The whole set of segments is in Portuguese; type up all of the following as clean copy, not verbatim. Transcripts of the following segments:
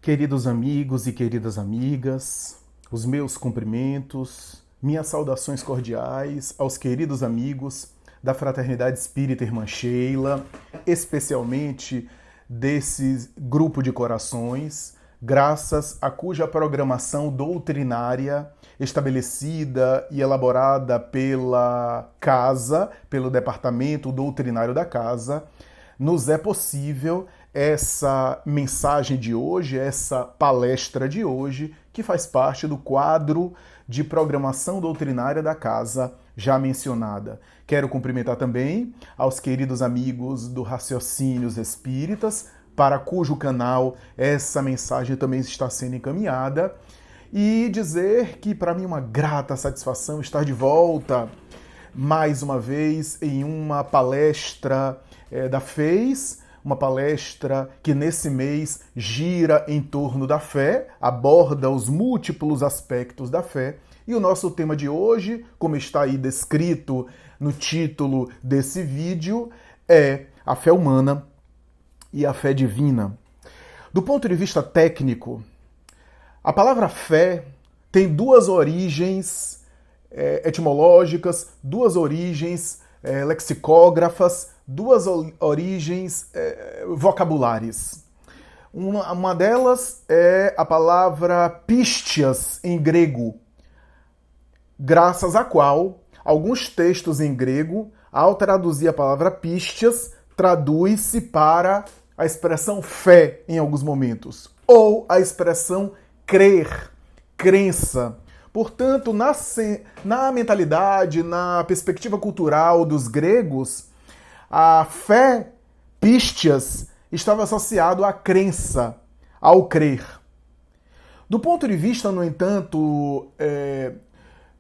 Queridos amigos e queridas amigas, os meus cumprimentos, minhas saudações cordiais aos queridos amigos da Fraternidade Espírita Irmã Sheila, especialmente desse grupo de corações, graças a cuja programação doutrinária estabelecida e elaborada pela Casa, pelo Departamento Doutrinário da Casa, nos é possível essa mensagem de hoje, essa palestra de hoje, que faz parte do quadro de programação doutrinária da Casa já mencionada. Quero cumprimentar também aos queridos amigos do Raciocínios Espíritas, para cujo canal essa mensagem também está sendo encaminhada, e dizer que para mim é uma grata satisfação estar de volta mais uma vez em uma palestra da FEIS, uma palestra que nesse mês gira em torno da fé, aborda os múltiplos aspectos da fé. E o nosso tema de hoje, como está aí descrito no título desse vídeo, é a fé humana e a fé divina. Do ponto de vista técnico, a palavra fé tem duas origens etimológicas, duas origens lexicógrafas, duas origens vocabulares. Uma delas é a palavra pistias em grego, graças à qual alguns textos em grego, ao traduzir a palavra pistias, traduz-se para a expressão fé em alguns momentos, ou a expressão crer, crença. Portanto, na mentalidade, na perspectiva cultural dos gregos, a fé, pistias, estava associado à crença, ao crer. Do ponto de vista, no entanto,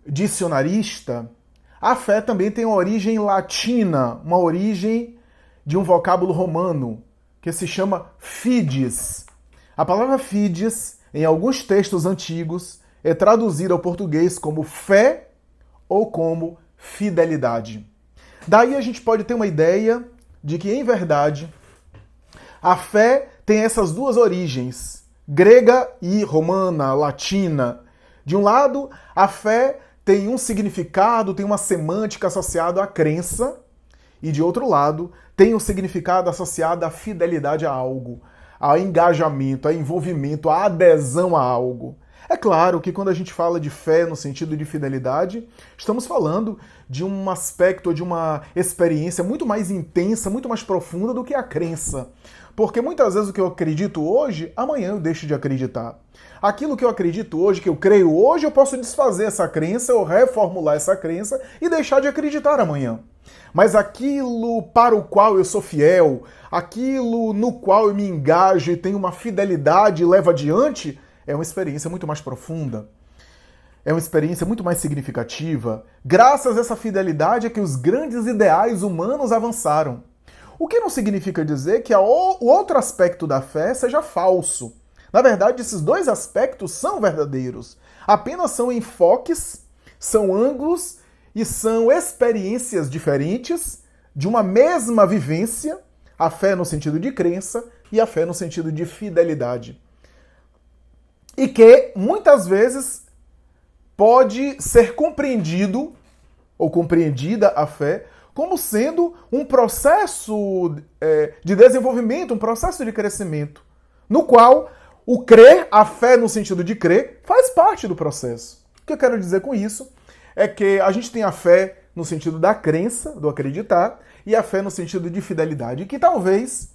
dicionarista, a fé também tem uma origem latina, uma origem de um vocábulo romano, que se chama fides. A palavra fides, em alguns textos antigos, é traduzida ao português como fé ou como fidelidade. Daí a gente pode ter uma ideia de que, em verdade, a fé tem essas duas origens, grega e romana, latina. De um lado, a fé tem um significado, tem uma semântica associada à crença, e de outro lado, tem um significado associado à fidelidade a algo, ao engajamento, ao envolvimento, à adesão a algo. É claro que quando a gente fala de fé no sentido de fidelidade, estamos falando de um aspecto, de uma experiência muito mais intensa, muito mais profunda do que a crença. Porque muitas vezes o que eu acredito hoje, amanhã eu deixo de acreditar. Aquilo que eu acredito hoje, que eu creio hoje, eu posso desfazer essa crença ou reformular essa crença e deixar de acreditar amanhã. Mas aquilo para o qual eu sou fiel, aquilo no qual eu me engajo e tenho uma fidelidade e levo adiante, é uma experiência muito mais profunda, é uma experiência muito mais significativa. Graças a essa fidelidade é que os grandes ideais humanos avançaram. O que não significa dizer que o outro aspecto da fé seja falso. Na verdade, esses dois aspectos são verdadeiros. Apenas são enfoques, são ângulos e são experiências diferentes de uma mesma vivência, a fé no sentido de crença e a fé no sentido de fidelidade. E que, muitas vezes, pode ser compreendido, ou compreendida a fé, como sendo um processo de desenvolvimento, um processo de crescimento, no qual o crer, a fé no sentido de crer, faz parte do processo. O que eu quero dizer com isso é que a gente tem a fé no sentido da crença, do acreditar, e a fé no sentido de fidelidade. E que talvez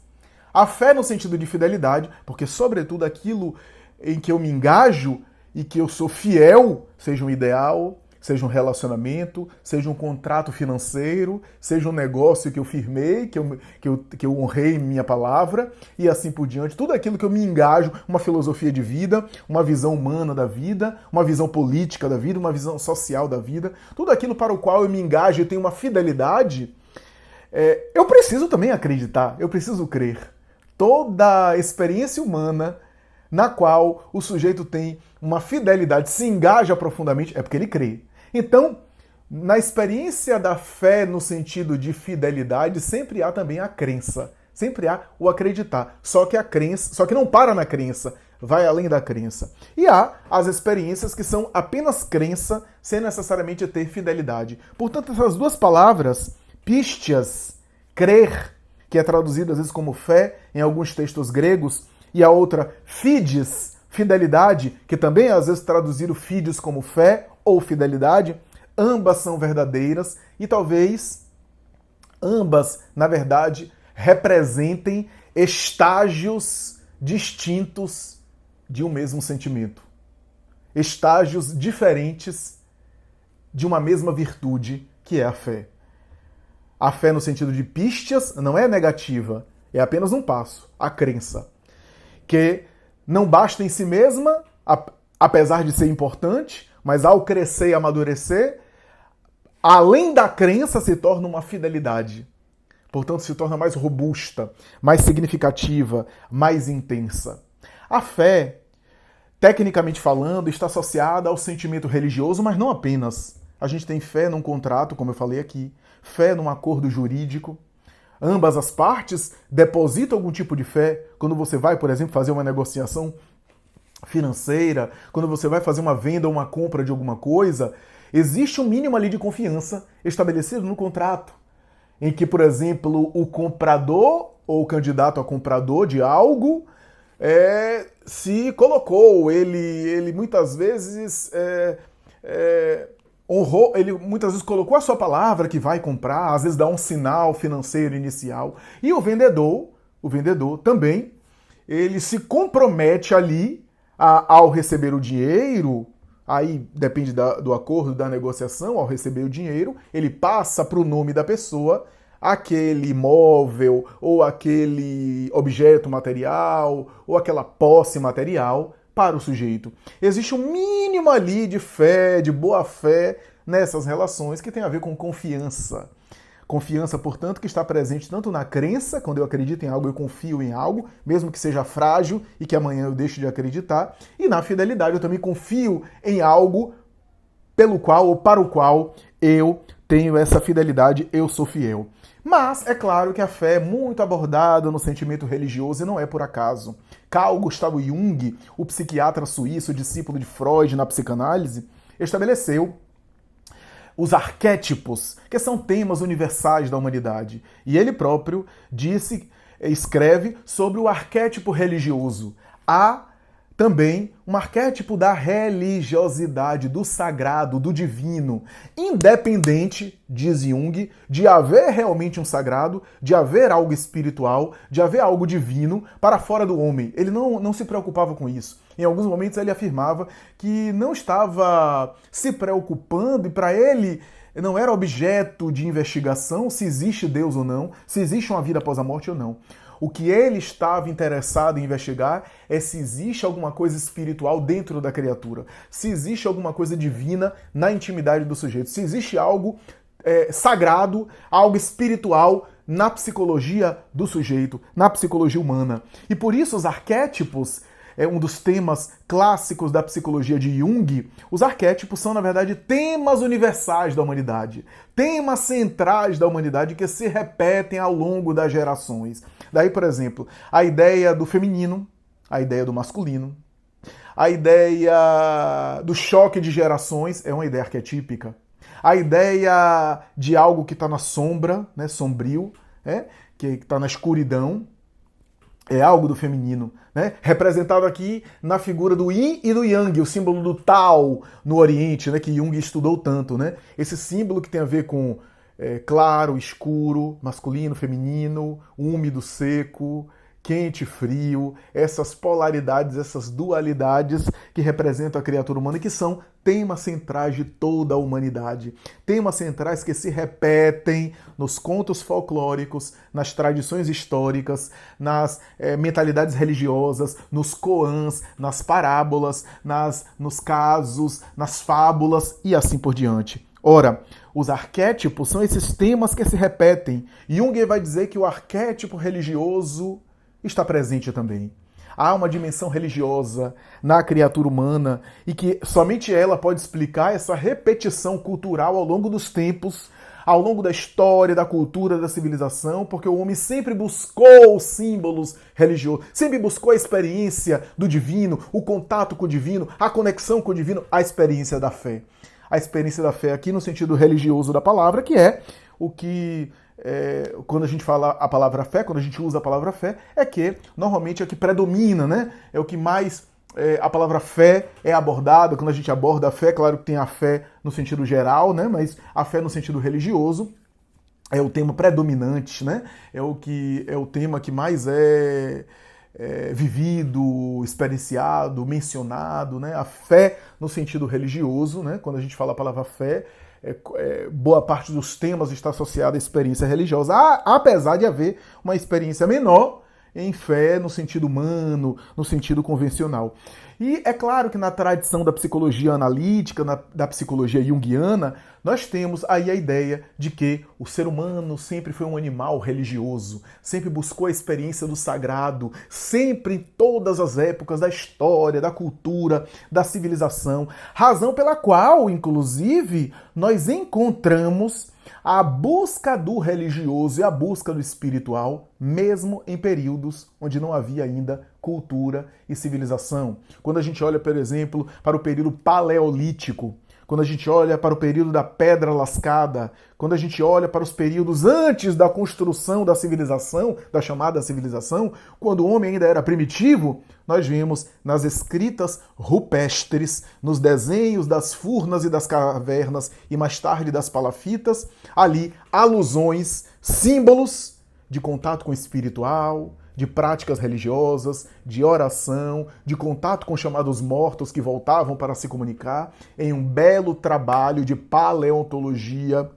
a fé no sentido de fidelidade, porque sobretudo aquilo em que eu me engajo e que eu sou fiel, seja um ideal, seja um relacionamento, seja um contrato financeiro, seja um negócio que eu firmei, que eu honrei minha palavra, e assim por diante. Tudo aquilo que eu me engajo, uma filosofia de vida, uma visão humana da vida, uma visão política da vida, uma visão social da vida, tudo aquilo para o qual eu me engajo e tenho uma fidelidade, eu preciso também acreditar, eu preciso crer. Toda a experiência humana na qual o sujeito tem uma fidelidade, se engaja profundamente, é porque ele crê. Então, na experiência da fé no sentido de fidelidade, sempre há também a crença. Sempre há o acreditar. Só que não para na crença. vai além da crença. E há as experiências que são apenas crença, sem necessariamente ter fidelidade. Portanto, essas duas palavras, pistias, crer, que é traduzido às vezes como fé em alguns textos gregos, e a outra, fides, fidelidade, que também é às vezes traduzido fides como fé ou fidelidade, ambas são verdadeiras e talvez ambas, na verdade, representem estágios distintos de um mesmo sentimento. Estágios diferentes de uma mesma virtude, que é a fé. A fé no sentido de pistas não é negativa, é apenas um passo, a crença. Que não basta em si mesma, apesar de ser importante, mas ao crescer e amadurecer, além da crença se torna uma fidelidade. Portanto, se torna mais robusta, mais significativa, mais intensa. A fé, tecnicamente falando, está associada ao sentimento religioso, mas não apenas. A gente tem fé num contrato, como eu falei aqui, fé num acordo jurídico. Ambas as partes depositam algum tipo de fé. Quando você vai, por exemplo, fazer uma negociação financeira, quando você vai fazer uma venda ou uma compra de alguma coisa, existe um mínimo ali de confiança estabelecido no contrato, em que, por exemplo, o comprador ou o candidato a comprador de algo se colocou, ele muitas vezes honrou, ele muitas vezes colocou a sua palavra que vai comprar, às vezes dá um sinal financeiro inicial. E o vendedor também, ele se compromete ali ao receber o dinheiro, aí depende do acordo, da negociação, ao receber o dinheiro, ele passa para o nome da pessoa aquele imóvel, ou aquele objeto material, ou aquela posse material para o sujeito. Existe um mínimo ali de fé, de boa fé nessas relações que tem a ver com confiança. Confiança, portanto, que está presente tanto na crença, quando eu acredito em algo, eu confio em algo, mesmo que seja frágil e que amanhã eu deixe de acreditar, e na fidelidade eu também confio em algo pelo qual ou para o qual eu tenho essa fidelidade, eu sou fiel. Mas é claro que a fé é muito abordada no sentimento religioso e não é por acaso. Carl Gustav Jung, o psiquiatra suíço, discípulo de Freud na psicanálise, estabeleceu os arquétipos, que são temas universais da humanidade. E ele próprio escreve sobre o arquétipo religioso. Há também um arquétipo da religiosidade, do sagrado, do divino, independente, diz Jung, de haver realmente um sagrado, de haver algo espiritual, de haver algo divino para fora do homem. Ele não se preocupava com isso. Em alguns momentos ele afirmava que não estava se preocupando e para ele não era objeto de investigação se existe Deus ou não, se existe uma vida após a morte ou não. O que ele estava interessado em investigar é se existe alguma coisa espiritual dentro da criatura, se existe alguma coisa divina na intimidade do sujeito, se existe algo sagrado, algo espiritual na psicologia do sujeito, na psicologia humana. E por isso os arquétipos é um dos temas clássicos da psicologia de Jung. Os arquétipos são, na verdade, temas universais da humanidade, temas centrais da humanidade que se repetem ao longo das gerações. Daí, por exemplo, a ideia do feminino, a ideia do masculino, a ideia do choque de gerações é uma ideia arquetípica. A ideia de algo que está na sombra, né, sombrio, que está na escuridão, é algo do feminino, né? Representado aqui na figura do Yin e do Yang, o símbolo do Tao no Oriente, né? Que Jung estudou tanto, né? Esse símbolo que tem a ver com claro, escuro, masculino, feminino, úmido, seco, quente, frio, essas polaridades, essas dualidades que representam a criatura humana e que são temas centrais de toda a humanidade. Temas centrais que se repetem nos contos folclóricos, nas tradições históricas, nas mentalidades religiosas, nos koans, nas parábolas, nos casos, nas fábulas e assim por diante. Ora, os arquétipos são esses temas que se repetem. Jung vai dizer que o arquétipo religioso está presente também. Há uma dimensão religiosa na criatura humana e que somente ela pode explicar essa repetição cultural ao longo dos tempos, ao longo da história, da cultura, da civilização, porque o homem sempre buscou símbolos religiosos, sempre buscou a experiência do divino, o contato com o divino, a conexão com o divino, a experiência da fé. A experiência da fé aqui no sentido religioso da palavra, que é o que, quando a gente fala a palavra fé, quando a gente usa a palavra fé, é que normalmente é o que predomina, né? É o que mais a palavra fé é abordada. Quando a gente aborda a fé, claro que tem a fé no sentido geral, né? Mas a fé no sentido religioso é o tema predominante, né? É o tema que mais é vivido, experienciado, mencionado, né? A fé no sentido religioso, né? Quando a gente fala a palavra fé, boa parte dos temas está associada à experiência religiosa, apesar de haver uma experiência menor em fé no sentido humano, no sentido convencional. E é claro que na tradição da psicologia analítica, da psicologia junguiana, nós temos aí a ideia de que o ser humano sempre foi um animal religioso, sempre buscou a experiência do sagrado, sempre em todas as épocas da história, da cultura, da civilização, razão pela qual, inclusive, nós encontramos a busca do religioso e a busca do espiritual, mesmo em períodos onde não havia ainda cultura e civilização. Quando a gente olha, por exemplo, para o período paleolítico, quando a gente olha para o período da pedra lascada, quando a gente olha para os períodos antes da construção da civilização, da chamada civilização, quando o homem ainda era primitivo, nós vemos nas escritas rupestres, nos desenhos das furnas e das cavernas e mais tarde das palafitas, ali alusões, símbolos de contato com o espiritual, de práticas religiosas, de oração, de contato com os chamados mortos que voltavam para se comunicar, em um belo trabalho de paleontologia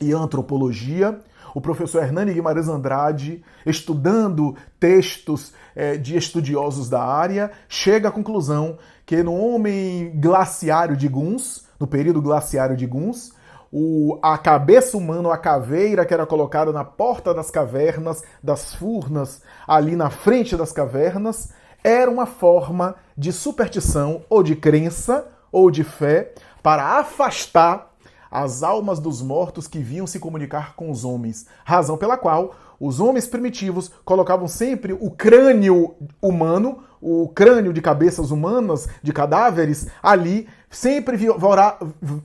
e antropologia. O professor Hernani Guimarães Andrade, estudando textos de estudiosos da área, chega à conclusão que no homem glaciário de Guns, no período glaciário de Guns, a cabeça humana, a caveira que era colocada na porta das cavernas, das furnas, ali na frente das cavernas, era uma forma de superstição ou de crença ou de fé para afastar as almas dos mortos que vinham se comunicar com os homens. Razão pela qual os homens primitivos colocavam sempre o crânio humano, o crânio de cabeças humanas, de cadáveres, ali, sempre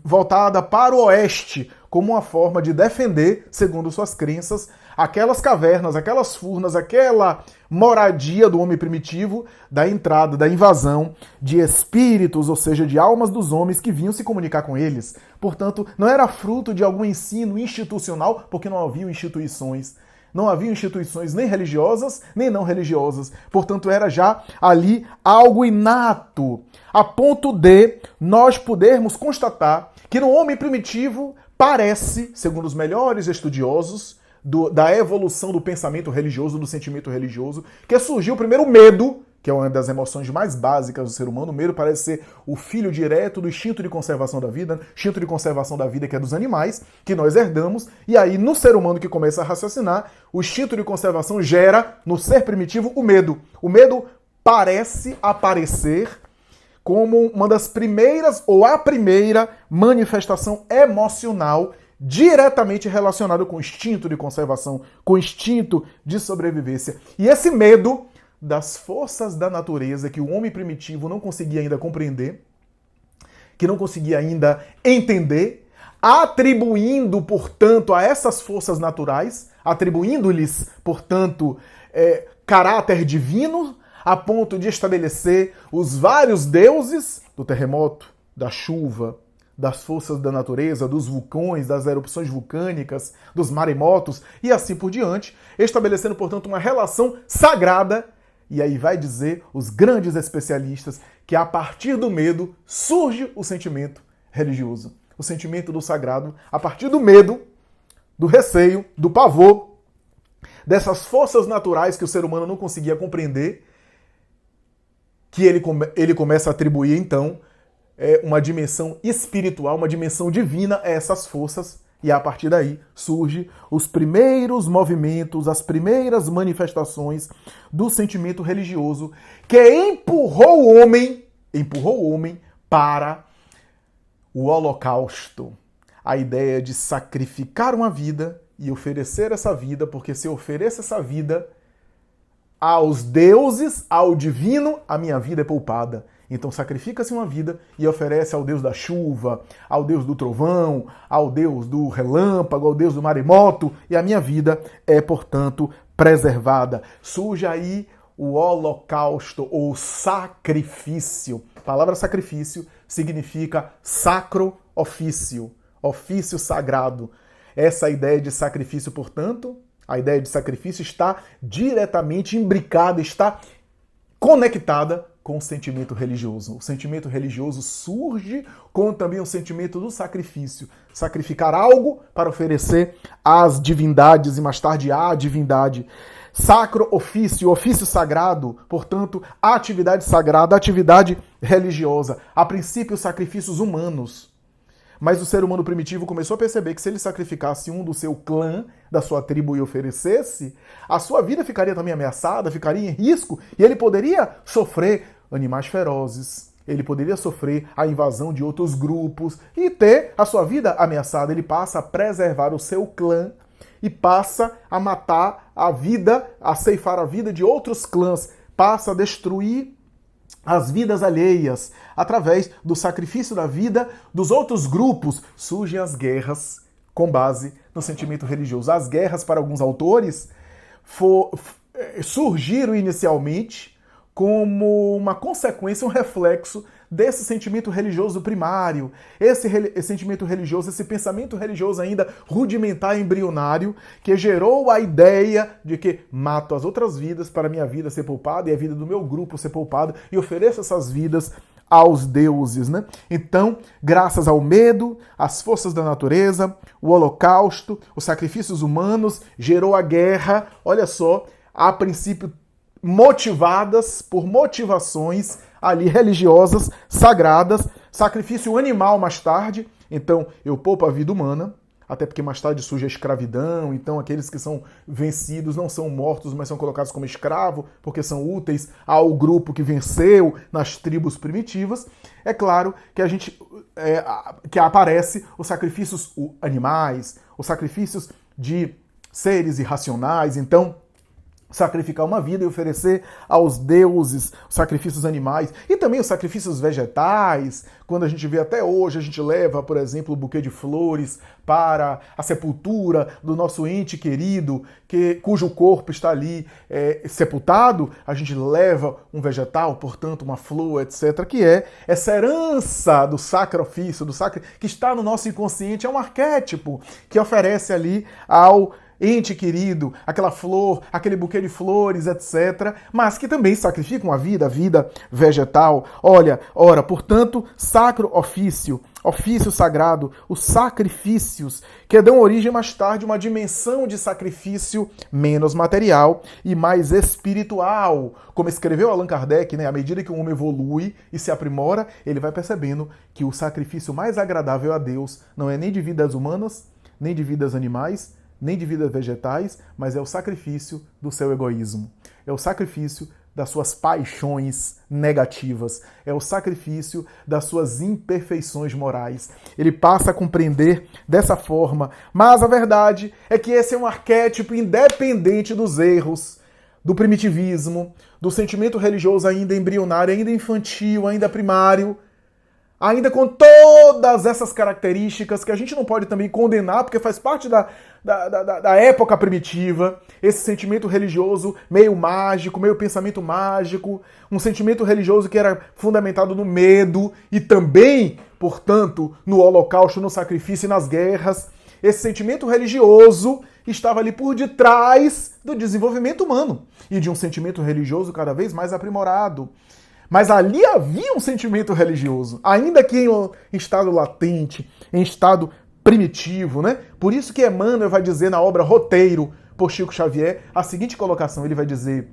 voltada para o oeste, como uma forma de defender, segundo suas crenças, aquelas cavernas, aquelas furnas, aquela moradia do homem primitivo, da entrada, da invasão de espíritos, ou seja, de almas dos homens que vinham se comunicar com eles. Portanto, não era fruto de algum ensino institucional, porque não haviam instituições. Não havia instituições nem religiosas, nem não religiosas. Portanto, era já ali algo inato, a ponto de nós podermos constatar que no homem primitivo parece, segundo os melhores estudiosos da evolução do pensamento religioso, do sentimento religioso, que surgiu primeiro o medo, que é uma das emoções mais básicas do ser humano. O medo parece ser o filho direto do instinto de conservação da vida, instinto de conservação da vida que é dos animais, que nós herdamos, e aí no ser humano que começa a raciocinar, o instinto de conservação gera no ser primitivo o medo. O medo parece aparecer como uma das primeiras, ou a primeira manifestação emocional diretamente relacionada com o instinto de conservação, com o instinto de sobrevivência. E esse medo das forças da natureza que o homem primitivo não conseguia ainda compreender, que não conseguia ainda entender, atribuindo, portanto, a essas forças naturais, atribuindo-lhes, portanto, caráter divino, a ponto de estabelecer os vários deuses do terremoto, da chuva, das forças da natureza, dos vulcões, das erupções vulcânicas, dos maremotos e assim por diante, estabelecendo, portanto, uma relação sagrada. E aí vai dizer os grandes especialistas que a partir do medo surge o sentimento religioso, o sentimento do sagrado, a partir do medo, do receio, do pavor, dessas forças naturais que o ser humano não conseguia compreender, que ele começa a atribuir, então, uma dimensão espiritual, uma dimensão divina a essas forças, e a partir daí surge os primeiros movimentos, as primeiras manifestações do sentimento religioso que empurrou o homem para o holocausto, a ideia de sacrificar uma vida e oferecer essa vida, porque se eu ofereço essa vida aos deuses, ao divino, a minha vida é poupada. Então sacrifica-se uma vida e oferece ao Deus da chuva, ao Deus do trovão, ao Deus do relâmpago, ao Deus do maremoto, e a minha vida é, portanto, preservada. Surge aí o holocausto ou sacrifício. A palavra sacrifício significa sacro ofício, ofício sagrado. Essa ideia de sacrifício, portanto, a ideia de sacrifício está diretamente imbricada, está conectada com o sentimento religioso. O sentimento religioso surge com também o sentimento do sacrifício. Sacrificar algo para oferecer às divindades e mais tarde à divindade. Sacro ofício, ofício sagrado, portanto, a atividade sagrada, a atividade religiosa. A princípio, sacrifícios humanos. Mas o ser humano primitivo começou a perceber que se ele sacrificasse um do seu clã, da sua tribo e oferecesse, a sua vida ficaria também ameaçada, ficaria em risco, e ele poderia sofrer animais ferozes, ele poderia sofrer a invasão de outros grupos e ter a sua vida ameaçada. Ele passa a preservar o seu clã e passa a matar a vida, a ceifar a vida de outros clãs, passa a destruir as vidas alheias. Através do sacrifício da vida dos outros grupos, surgem as guerras com base no sentimento religioso. As guerras, para alguns autores, surgiram inicialmente como uma consequência, um reflexo desse sentimento religioso primário, esse sentimento religioso, esse pensamento religioso ainda rudimentar, embrionário, que gerou a ideia de que mato as outras vidas para a minha vida ser poupada e a vida do meu grupo ser poupada e ofereço essas vidas aos deuses, né? Então, graças ao medo, às forças da natureza, o holocausto, os sacrifícios humanos, gerou a guerra, olha só, a princípio motivadas por motivações ali religiosas, sagradas, sacrifício animal mais tarde, então eu poupo a vida humana, até porque mais tarde surge a escravidão, então aqueles que são vencidos não são mortos, mas são colocados como escravo, porque são úteis ao grupo que venceu nas tribos primitivas. É claro que que aparece os sacrifícios animais, os sacrifícios de seres irracionais, então sacrificar uma vida e oferecer aos deuses sacrifícios animais e também os sacrifícios vegetais. Quando a gente vê até hoje, a gente leva, por exemplo, o buquê de flores para a sepultura do nosso ente querido, cujo corpo está ali sepultado, a gente leva um vegetal, portanto uma flor, etc., que é essa herança do sacrifício, que está no nosso inconsciente, é um arquétipo que oferece ali ao ente querido, aquela flor, aquele buquê de flores, etc., mas que também sacrificam a vida vegetal. Ora, portanto, sacro ofício, ofício sagrado, os sacrifícios que dão origem mais tarde a uma dimensão de sacrifício menos material e mais espiritual. Como escreveu Allan Kardec, né, à medida que o homem evolui e se aprimora, ele vai percebendo que o sacrifício mais agradável a Deus não é nem de vidas humanas, nem de vidas animais, nem de vidas vegetais, mas é o sacrifício do seu egoísmo. É o sacrifício das suas paixões negativas. É o sacrifício das suas imperfeições morais. Ele passa a compreender dessa forma. Mas a verdade é que esse é um arquétipo independente dos erros, do primitivismo, do sentimento religioso ainda embrionário, ainda infantil, ainda primário, ainda com todas essas características que a gente não pode também condenar, porque faz parte da época primitiva, esse sentimento religioso meio mágico, meio pensamento mágico, um sentimento religioso que era fundamentado no medo e também, portanto, no holocausto, no sacrifício e nas guerras. Esse sentimento religioso estava ali por detrás do desenvolvimento humano e de um sentimento religioso cada vez mais aprimorado. Mas ali havia um sentimento religioso, ainda que em estado latente, em estado primitivo, né? Por isso que Emmanuel vai dizer na obra Roteiro, por Chico Xavier, a seguinte colocação, ele vai dizer: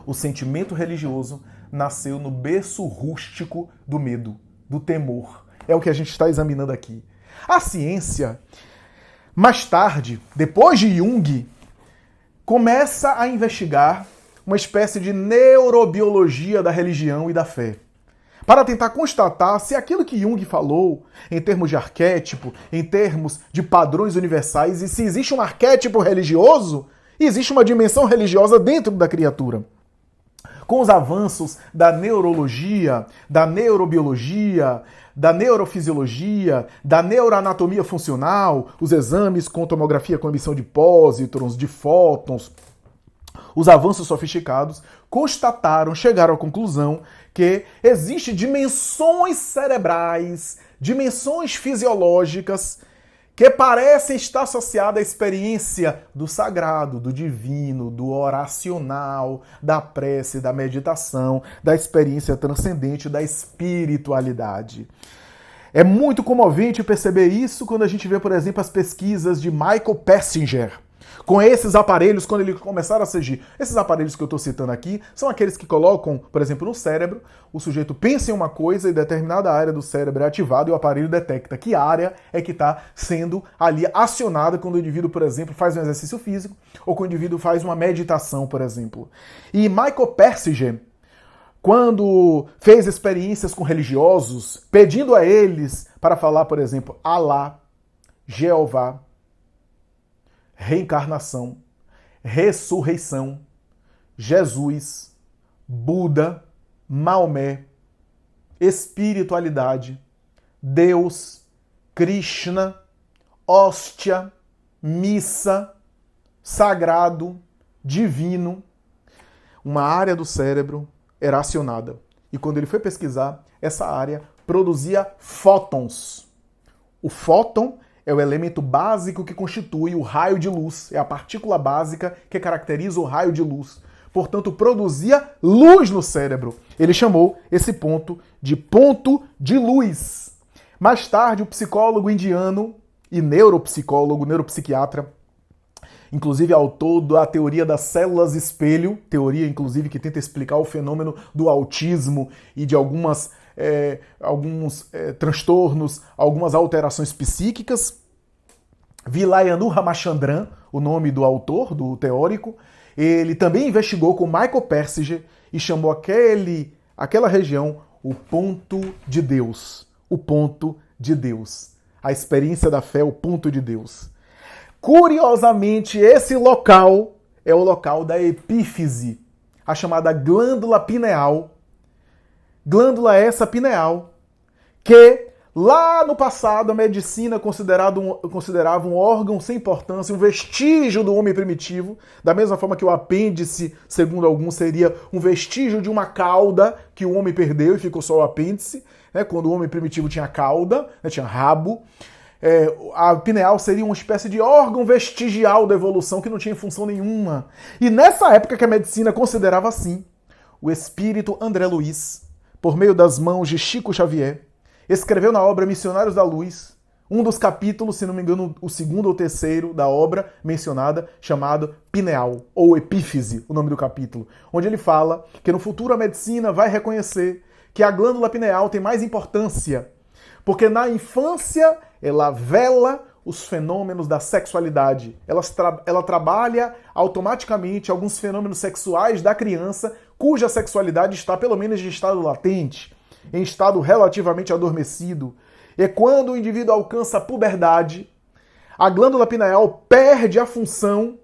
o sentimento religioso nasceu no berço rústico do medo, do temor. É o que a gente está examinando aqui. A ciência, mais tarde, depois de Jung, começa a investigar uma espécie de neurobiologia da religião e da fé. A para tentar constatar se aquilo que Jung falou, em termos de arquétipo, em termos de padrões universais, e se existe um arquétipo religioso, existe uma dimensão religiosa dentro da criatura. Com os avanços da neurologia, da neurobiologia, da neurofisiologia, da neuroanatomia funcional, os exames com tomografia com emissão de pósitrons, de fótons, os avanços sofisticados constataram, chegaram à conclusão que existem dimensões cerebrais, dimensões fisiológicas que parecem estar associadas à experiência do sagrado, do divino, do oracional, da prece, da meditação, da experiência transcendente, da espiritualidade. É muito comovente perceber isso quando a gente vê, por exemplo, as pesquisas de Michael Persinger. Com esses aparelhos, quando ele começaram a surgir, esses aparelhos que eu estou citando aqui, são aqueles que colocam, por exemplo, no cérebro, o sujeito pensa em uma coisa e determinada área do cérebro é ativada e o aparelho detecta que área é que está sendo ali acionada quando o indivíduo, por exemplo, faz um exercício físico ou quando o indivíduo faz uma meditação, por exemplo. E Michael Persinger, quando fez experiências com religiosos, pedindo a eles para falar, por exemplo, Alá, Jeová, reencarnação, ressurreição, Jesus, Buda, Maomé, espiritualidade, Deus, Krishna, hóstia, missa, sagrado, divino. Uma área do cérebro era acionada. E quando ele foi pesquisar, essa área produzia fótons. O fóton é o elemento básico que constitui o raio de luz. É a partícula básica que caracteriza o raio de luz. Portanto, produzia luz no cérebro. Ele chamou esse ponto de luz. Mais tarde, o psicólogo indiano e neuropsicólogo, neuropsiquiatra, inclusive autor da teoria das células espelho, teoria, inclusive, que tenta explicar o fenômeno do autismo e de alguns transtornos, algumas alterações psíquicas. Vilayanu Ramachandran, o nome do autor, do teórico, ele também investigou com Michael Persinger e chamou aquela região o ponto de Deus. O ponto de Deus. A experiência da fé, o ponto de Deus. Curiosamente, esse local é o local da epífise, a chamada glândula pineal. Glândula essa pineal, que lá no passado a medicina considerava um órgão sem importância, um vestígio do homem primitivo, da mesma forma que o apêndice, segundo alguns, seria um vestígio de uma cauda que o homem perdeu e ficou só o apêndice, né? Quando o homem primitivo tinha cauda, né? Tinha rabo. A pineal seria uma espécie de órgão vestigial da evolução que não tinha função nenhuma. E nessa época que a medicina considerava assim, o espírito André Luiz, por meio das mãos de Chico Xavier, escreveu na obra Missionários da Luz, um dos capítulos, se não me engano, o segundo ou terceiro da obra mencionada, chamado Pineal, ou Epífise, o nome do capítulo, onde ele fala que no futuro a medicina vai reconhecer que a glândula pineal tem mais importância, porque na infância ela vela os fenômenos da sexualidade. Ela trabalha automaticamente alguns fenômenos sexuais da criança cuja sexualidade está pelo menos em estado latente, em estado relativamente adormecido. E quando o indivíduo alcança a puberdade, a glândula pineal perde a função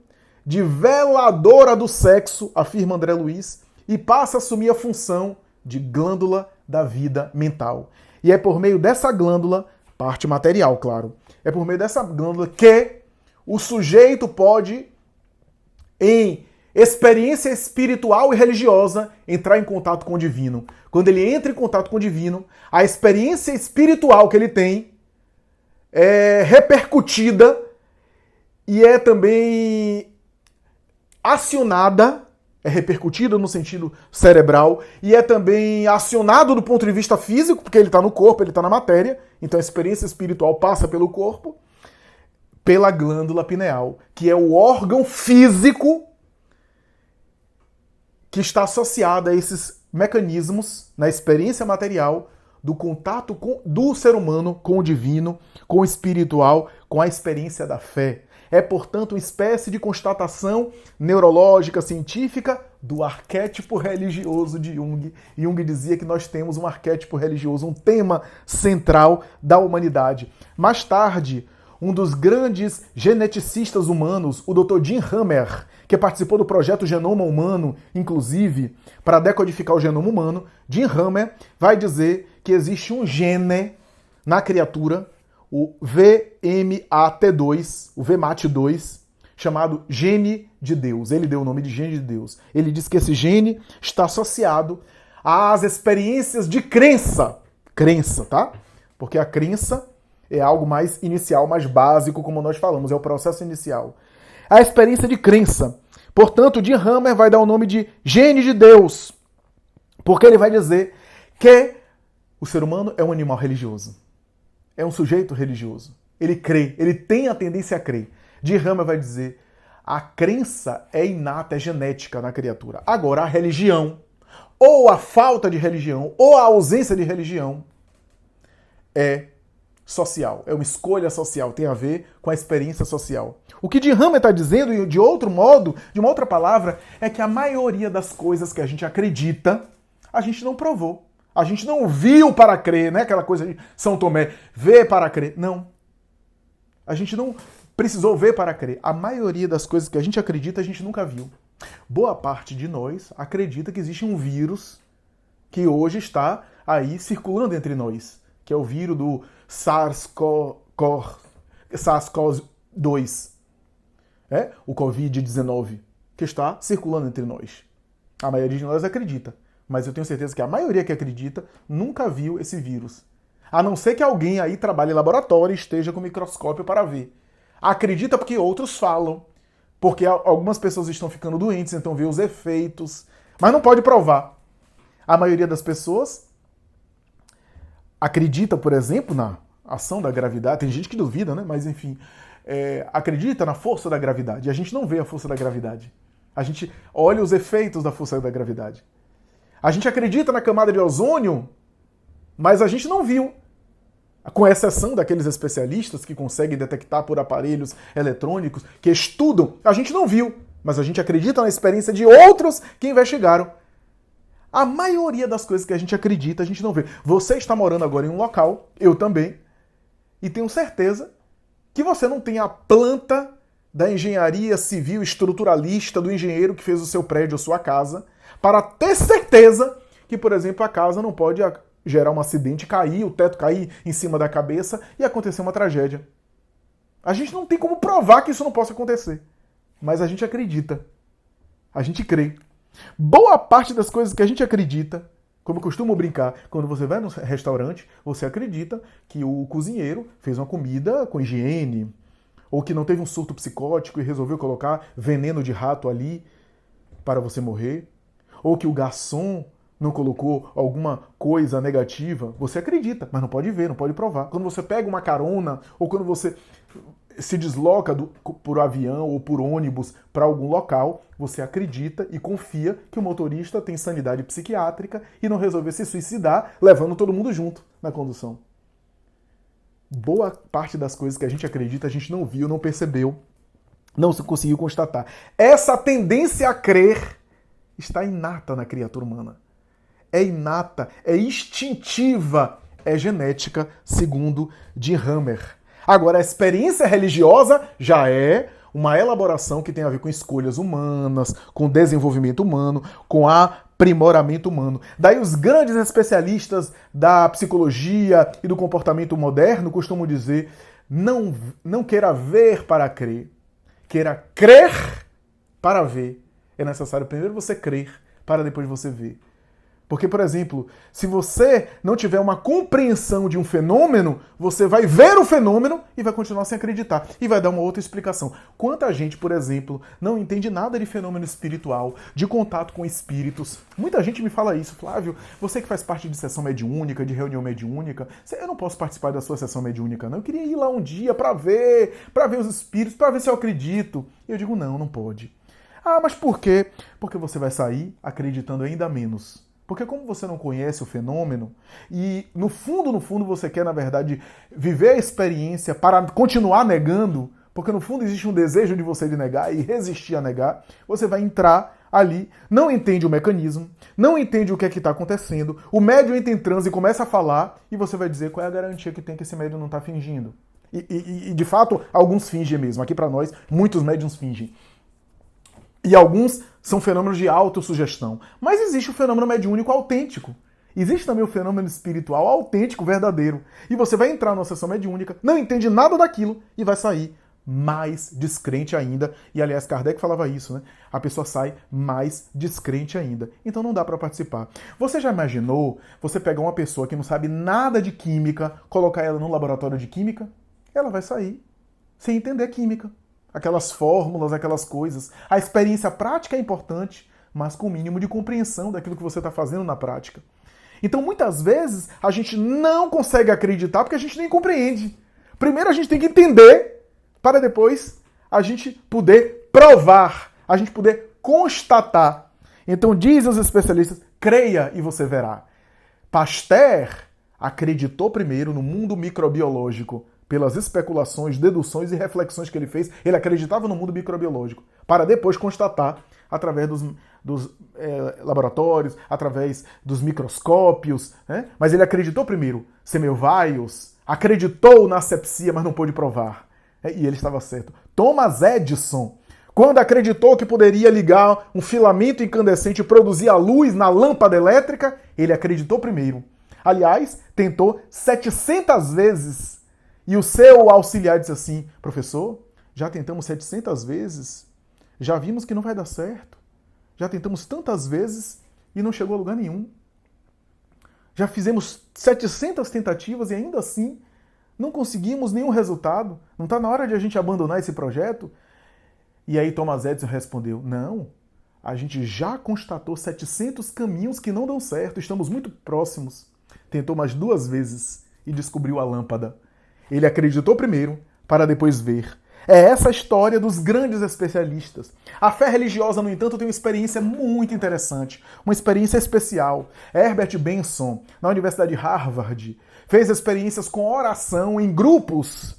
de veladora do sexo, afirma André Luiz, e passa a assumir a função de glândula da vida mental. E é por meio dessa glândula, parte material, claro, é por meio dessa glândula que o sujeito pode, em experiência espiritual e religiosa, entrar em contato com o divino. Quando ele entra em contato com o divino, a experiência espiritual que ele tem é repercutida e é também acionada, é repercutida no sentido cerebral e é também acionado do ponto de vista físico, porque ele está no corpo, ele está na matéria, então a experiência espiritual passa pelo corpo, pela glândula pineal, que é o órgão físico que está associado a esses mecanismos na experiência material do contato do ser humano com o divino, com o espiritual, com a experiência da fé. É, portanto, uma espécie de constatação neurológica, científica do arquétipo religioso de Jung. Jung dizia que nós temos um arquétipo religioso, um tema central da humanidade. Mais tarde, um dos grandes geneticistas humanos, o Dr. Jim Hammer, que participou do projeto Genoma Humano, inclusive, para decodificar o genoma humano, Jim Hammer vai dizer que existe um gene na criatura, o VMAT2, o VMAT2, chamado gene de Deus. Ele deu o nome de gene de Deus. Ele diz que esse gene está associado às experiências de crença. Crença, tá? Porque a crença é algo mais inicial, mais básico, como nós falamos, é o processo inicial. A experiência de crença. Portanto, Jim Hammer vai dar o nome de gene de Deus, porque ele vai dizer que o ser humano é um animal religioso. É um sujeito religioso. Ele crê, ele tem a tendência a crer. Jim Hammer vai dizer, a crença é inata, é genética na criatura. Agora, a religião, ou a falta de religião, ou a ausência de religião, é social, é uma escolha social, tem a ver com a experiência social. O que Jim Hammer está dizendo, de outro modo, de uma outra palavra, é que a maioria das coisas que a gente acredita, a gente não provou. A gente não viu para crer, né? Aquela coisa de São Tomé, ver para crer. Não. A gente não precisou ver para crer. A maioria das coisas que a gente acredita, a gente nunca viu. Boa parte de nós acredita que existe um vírus que hoje está aí circulando entre nós, que é o vírus do SARS-CoV-2, o Covid-19, que está circulando entre nós. A maioria de nós acredita, mas eu tenho certeza que a maioria que acredita nunca viu esse vírus. A não ser que alguém aí trabalhe em laboratório e esteja com microscópio para ver. Acredita porque outros falam, porque algumas pessoas estão ficando doentes, então vê os efeitos, mas não pode provar. A maioria das pessoas acredita, por exemplo, na ação da gravidade. Tem gente que duvida, né? Mas enfim, acredita na força da gravidade. E a gente não vê a força da gravidade. A gente olha os efeitos da força da gravidade. A gente acredita na camada de ozônio, mas a gente não viu. Com exceção daqueles especialistas que conseguem detectar por aparelhos eletrônicos, que estudam, a gente não viu. Mas a gente acredita na experiência de outros que investigaram. A maioria das coisas que a gente acredita, a gente não vê. Você está morando agora em um local, eu também, e tenho certeza que você não tem a planta da engenharia civil estruturalista do engenheiro que fez o seu prédio ou sua casa, para ter certeza que, por exemplo, a casa não pode gerar um acidente, cair, o teto cair em cima da cabeça e acontecer uma tragédia. A gente não tem como provar que isso não possa acontecer, mas a gente acredita, a gente crê. Boa parte das coisas que a gente acredita, como eu costumo brincar, quando você vai no restaurante, você acredita que o cozinheiro fez uma comida com higiene, ou que não teve um surto psicótico e resolveu colocar veneno de rato ali para você morrer, ou que o garçom não colocou alguma coisa negativa. Você acredita, mas não pode ver, não pode provar. Quando você pega uma carona, ou quando você se desloca por avião ou por ônibus para algum local, você acredita e confia que o motorista tem sanidade psiquiátrica e não resolveu se suicidar, levando todo mundo junto na condução. Boa parte das coisas que a gente acredita, a gente não viu, não percebeu, não conseguiu constatar. Essa tendência a crer está inata na criatura humana. É inata, é instintiva, é genética, segundo Jim Hammer. Agora, a experiência religiosa já é uma elaboração que tem a ver com escolhas humanas, com desenvolvimento humano, com aprimoramento humano. Daí os grandes especialistas da psicologia e do comportamento moderno costumam dizer: não queira ver para crer, queira crer para ver. É necessário primeiro você crer, para depois você ver. Porque, por exemplo, se você não tiver uma compreensão de um fenômeno, você vai ver o fenômeno e vai continuar sem acreditar. E vai dar uma outra explicação. Quanta gente, por exemplo, não entende nada de fenômeno espiritual, de contato com espíritos. Muita gente me fala isso. Flávio, você que faz parte de sessão mediúnica, de reunião mediúnica, eu não posso participar da sua sessão mediúnica, não. Eu queria ir lá um dia para ver os espíritos, para ver se eu acredito. E eu digo, não pode. Ah, mas por quê? Porque você vai sair acreditando ainda menos. Porque como você não conhece o fenômeno, e no fundo você quer, na verdade, viver a experiência para continuar negando, porque no fundo existe um desejo de você de negar e resistir a negar, você vai entrar ali, não entende o mecanismo, não entende o que é que está acontecendo, o médium entra em transe e começa a falar, e você vai dizer qual é a garantia que tem que esse médium não está fingindo. E de fato, alguns fingem mesmo. Aqui para nós, muitos médiums fingem. E alguns são fenômenos de autossugestão. Mas existe o fenômeno mediúnico autêntico. Existe também o fenômeno espiritual autêntico, verdadeiro. E você vai entrar numa sessão mediúnica, não entende nada daquilo e vai sair mais descrente ainda. E aliás, Kardec falava isso, né? A pessoa sai mais descrente ainda. Então não dá para participar. Você já imaginou você pegar uma pessoa que não sabe nada de química, colocar ela no laboratório de química? Ela vai sair sem entender química. Aquelas fórmulas, aquelas coisas. A experiência prática é importante, mas com o mínimo de compreensão daquilo que você está fazendo na prática. Então, muitas vezes, a gente não consegue acreditar porque a gente nem compreende. Primeiro, a gente tem que entender para depois a gente poder provar, a gente poder constatar. Então, dizem os especialistas, creia e você verá. Pasteur acreditou primeiro no mundo microbiológico, pelas especulações, deduções e reflexões que ele fez. Ele acreditava no mundo microbiológico, para depois constatar, através dos laboratórios, através dos microscópios, né? Mas ele acreditou primeiro. Semmelweis acreditou na asepsia, mas não pôde provar. E ele estava certo. Thomas Edison, quando acreditou que poderia ligar um filamento incandescente e produzir a luz na lâmpada elétrica, ele acreditou primeiro. Aliás, tentou 700 vezes. E o seu auxiliar disse assim, professor, já tentamos 700 vezes, já vimos que não vai dar certo. Já tentamos tantas vezes e não chegou a lugar nenhum. Já fizemos 700 tentativas e ainda assim não conseguimos nenhum resultado. Não está na hora de a gente abandonar esse projeto? E aí Thomas Edison respondeu, não, a gente já constatou 700 caminhos que não dão certo, estamos muito próximos. Tentou mais 2 vezes e descobriu a lâmpada. Ele acreditou primeiro, para depois ver. É essa a história dos grandes especialistas. A fé religiosa, no entanto, tem uma experiência muito interessante, uma experiência especial. Herbert Benson, na Universidade de Harvard, fez experiências com oração em grupos.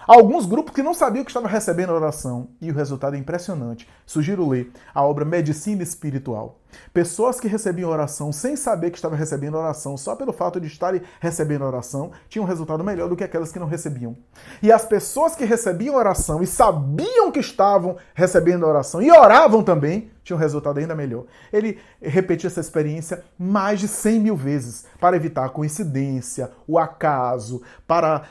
Alguns grupos que não sabiam que estavam recebendo oração. E o resultado é impressionante. Sugiro ler a obra Medicina Espiritual. Pessoas que recebiam oração sem saber que estavam recebendo oração, só pelo fato de estarem recebendo oração, tinham um resultado melhor do que aquelas que não recebiam. E as pessoas que recebiam oração e sabiam que estavam recebendo oração e oravam também, tinham um resultado ainda melhor. Ele repetiu essa experiência mais de 100 mil vezes para evitar a coincidência, o acaso, para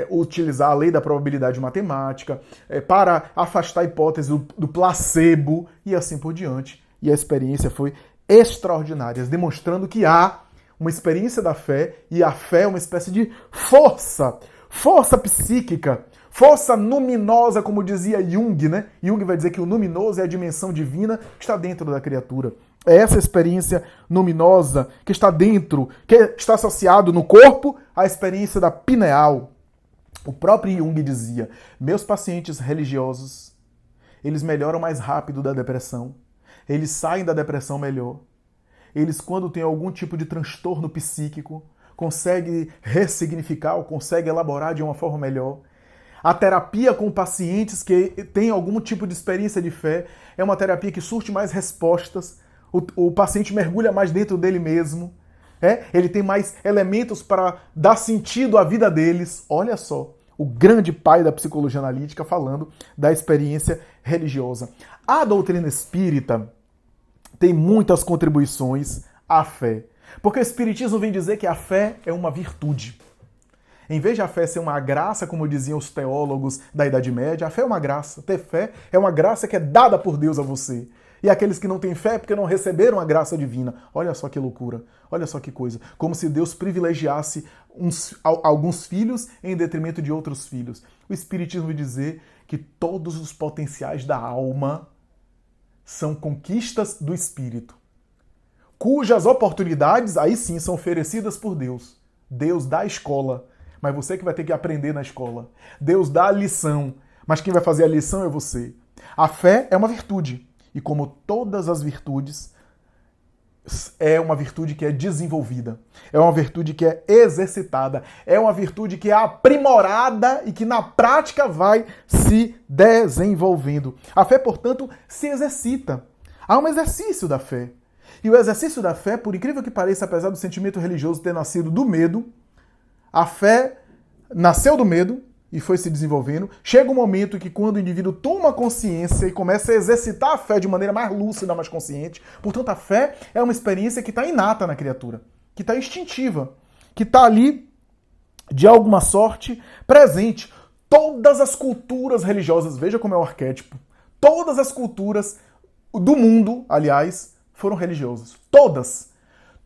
utilizar a lei da probabilidade matemática, para afastar a hipótese do placebo e assim por diante. E a experiência foi extraordinária, demonstrando que há uma experiência da fé, e a fé é uma espécie de força psíquica, força luminosa, como dizia Jung, né? Jung vai dizer que o luminoso é a dimensão divina que está dentro da criatura. É essa experiência luminosa que está dentro, que está associado no corpo à experiência da pineal. O próprio Jung dizia, meus pacientes religiosos, eles melhoram mais rápido da depressão. Eles saem da depressão melhor. Eles, quando têm algum tipo de transtorno psíquico, conseguem ressignificar ou conseguem elaborar de uma forma melhor. A terapia com pacientes que têm algum tipo de experiência de fé é uma terapia que surte mais respostas. O paciente mergulha mais dentro dele mesmo. Ele tem mais elementos para dar sentido à vida deles. Olha só, o grande pai da psicologia analítica falando da experiência religiosa. A doutrina espírita tem muitas contribuições à fé. Porque o Espiritismo vem dizer que a fé é uma virtude. Em vez de a fé ser uma graça, como diziam os teólogos da Idade Média, a fé é uma graça. Ter fé é uma graça que é dada por Deus a você. E aqueles que não têm fé é porque não receberam a graça divina. Olha só que loucura. Olha só que coisa. Como se Deus privilegiasse alguns filhos em detrimento de outros filhos. O Espiritismo vai dizer que todos os potenciais da alma são conquistas do espírito, cujas oportunidades, aí sim, são oferecidas por Deus. Deus dá a escola, mas você que vai ter que aprender na escola. Deus dá a lição, mas quem vai fazer a lição é você. A fé é uma virtude, e como todas as virtudes, é uma virtude que é desenvolvida, é uma virtude que é exercitada, é uma virtude que é aprimorada e que na prática vai se desenvolvendo. A fé, portanto, se exercita. Há um exercício da fé. E o exercício da fé, por incrível que pareça, apesar do sentimento religioso ter nascido do medo, a fé nasceu do medo e foi se desenvolvendo. Chega um momento que quando o indivíduo toma consciência e começa a exercitar a fé de maneira mais lúcida, mais consciente, portanto a fé é uma experiência que está inata na criatura, que está instintiva, que está ali, de alguma sorte, presente. Todas as culturas religiosas, veja como é o arquétipo, todas as culturas do mundo, aliás, foram religiosas. Todas.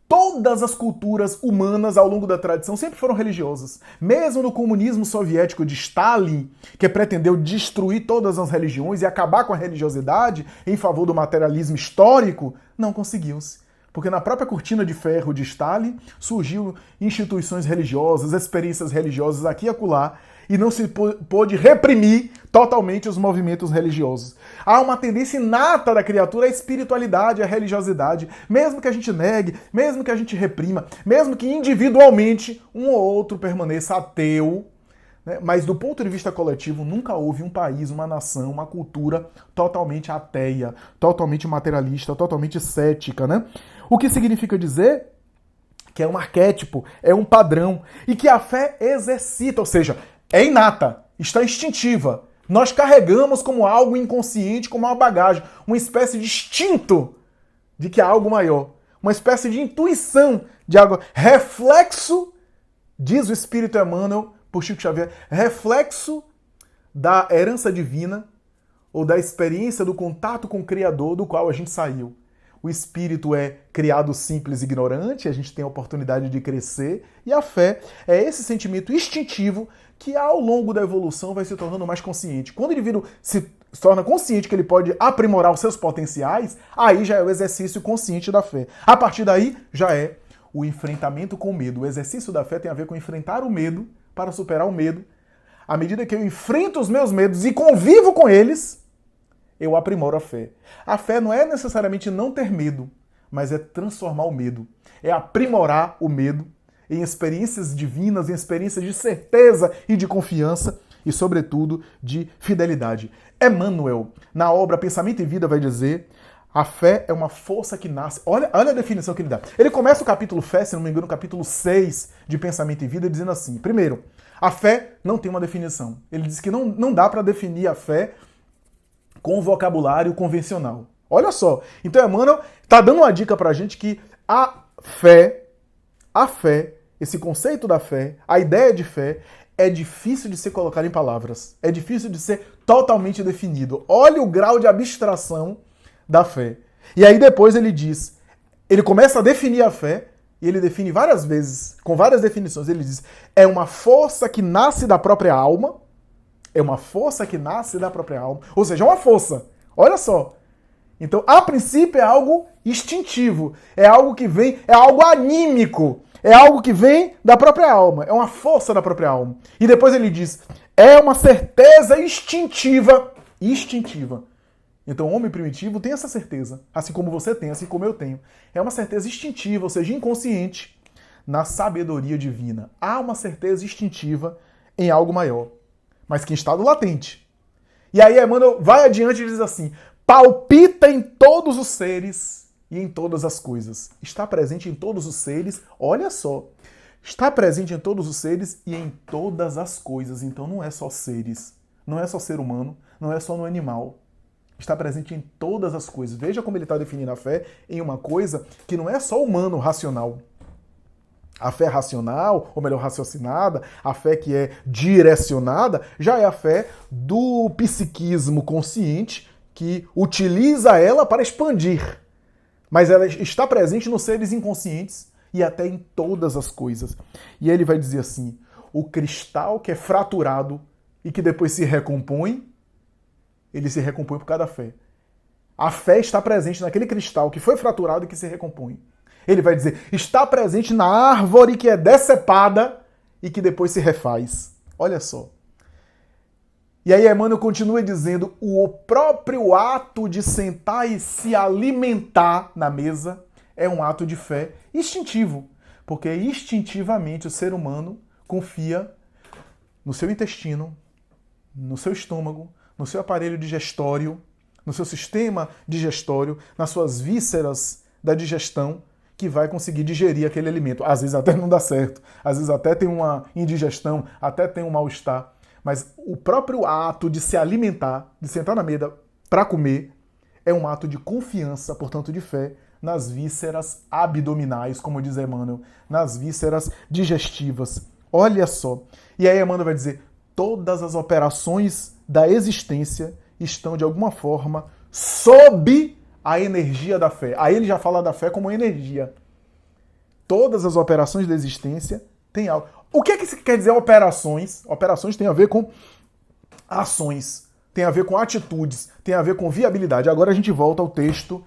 Todas as culturas humanas ao longo da tradição sempre foram religiosas. Mesmo no comunismo soviético de Stalin, que pretendeu destruir todas as religiões e acabar com a religiosidade em favor do materialismo histórico, não conseguiu-se. Porque na própria cortina de ferro de Stalin surgiu instituições religiosas, experiências religiosas aqui e acolá, e não se pôde reprimir totalmente os movimentos religiosos. Há uma tendência inata da criatura à espiritualidade, à religiosidade, mesmo que a gente negue, mesmo que a gente reprima, mesmo que individualmente um ou outro permaneça ateu, né? Mas do ponto de vista coletivo, nunca houve um país, uma nação, uma cultura totalmente ateia, totalmente materialista, totalmente cética, né? O que significa dizer que é um arquétipo, é um padrão, e que a fé exercita, ou seja, é inata, está instintiva. Nós carregamos como algo inconsciente, como uma bagagem, uma espécie de instinto de que há algo maior, uma espécie de intuição de algo, reflexo, diz o Espírito Emmanuel, por Chico Xavier, reflexo da herança divina ou da experiência do contato com o Criador do qual a gente saiu. O espírito é criado simples e ignorante, a gente tem a oportunidade de crescer, e a fé é esse sentimento instintivo que ao longo da evolução vai se tornando mais consciente. Quando o indivíduo se torna consciente que ele pode aprimorar os seus potenciais, aí já é o exercício consciente da fé. A partir daí, já é o enfrentamento com o medo. O exercício da fé tem a ver com enfrentar o medo para superar o medo. À medida que eu enfrento os meus medos e convivo com eles, eu aprimoro a fé. A fé não é necessariamente não ter medo, mas é transformar o medo. É aprimorar o medo em experiências divinas, em experiências de certeza e de confiança e, sobretudo, de fidelidade. Emmanuel, na obra Pensamento e Vida, vai dizer: a fé é uma força que nasce... Olha a definição que ele dá. Ele começa o capítulo Fé, se não me engano, no capítulo 6 de Pensamento e Vida, dizendo assim: primeiro, a fé não tem uma definição. Ele diz que não dá para definir a fé com o vocabulário convencional. Olha só. Então, Emmanuel está dando uma dica para a gente que a fé, esse conceito da fé, a ideia de fé, é difícil de ser colocado em palavras. É difícil de ser totalmente definido. Olha o grau de abstração da fé. E aí depois ele diz, ele começa a definir a fé, e ele define várias vezes, com várias definições. Ele diz, é uma força que nasce da própria alma. É uma força que nasce da própria alma. Ou seja, é uma força. Olha só. Então, a princípio, é algo instintivo. É algo que vem, é algo anímico. É algo que vem da própria alma. É uma força da própria alma. E depois ele diz, é uma certeza instintiva. Instintiva. Então, o homem primitivo tem essa certeza. Assim como você tem, assim como eu tenho. É uma certeza instintiva, ou seja, inconsciente, na sabedoria divina. Há uma certeza instintiva em algo maior, mas que em estado latente. E aí Emmanuel vai adiante e diz assim, palpita em todos os seres e em todas as coisas. Está presente em todos os seres, olha só, está presente em todos os seres e em todas as coisas. Então não é só seres, não é só ser humano, não é só no animal. Está presente em todas as coisas. Veja como ele está definindo a fé em uma coisa que não é só humano, racional. A fé racional, ou melhor, raciocinada, a fé que é direcionada, já é a fé do psiquismo consciente, que utiliza ela para expandir. Mas ela está presente nos seres inconscientes e até em todas as coisas. E ele vai dizer assim, o cristal que é fraturado e que depois se recompõe, ele se recompõe por causa da fé. A fé está presente naquele cristal que foi fraturado e que se recompõe. Ele vai dizer, está presente na árvore que é decepada e que depois se refaz. Olha só. E aí Emmanuel continua dizendo, o próprio ato de sentar e se alimentar na mesa é um ato de fé instintivo, porque instintivamente o ser humano confia no seu intestino, no seu estômago, no seu aparelho digestório, no seu sistema digestório, nas suas vísceras da digestão, que vai conseguir digerir aquele alimento. Às vezes até não dá certo, às vezes até tem uma indigestão, até tem um mal-estar. Mas o próprio ato de se alimentar, de sentar na mesa para comer, é um ato de confiança, portanto de fé, nas vísceras abdominais, como diz Emmanuel, nas vísceras digestivas. Olha só. E aí Emmanuel vai dizer, todas as operações da existência estão, de alguma forma, sob a energia da fé. Aí ele já fala da fé como energia. Todas as operações da existência têm algo. O que é que quer dizer operações? Operações tem a ver com ações, tem a ver com atitudes, tem a ver com viabilidade. Agora a gente volta ao texto,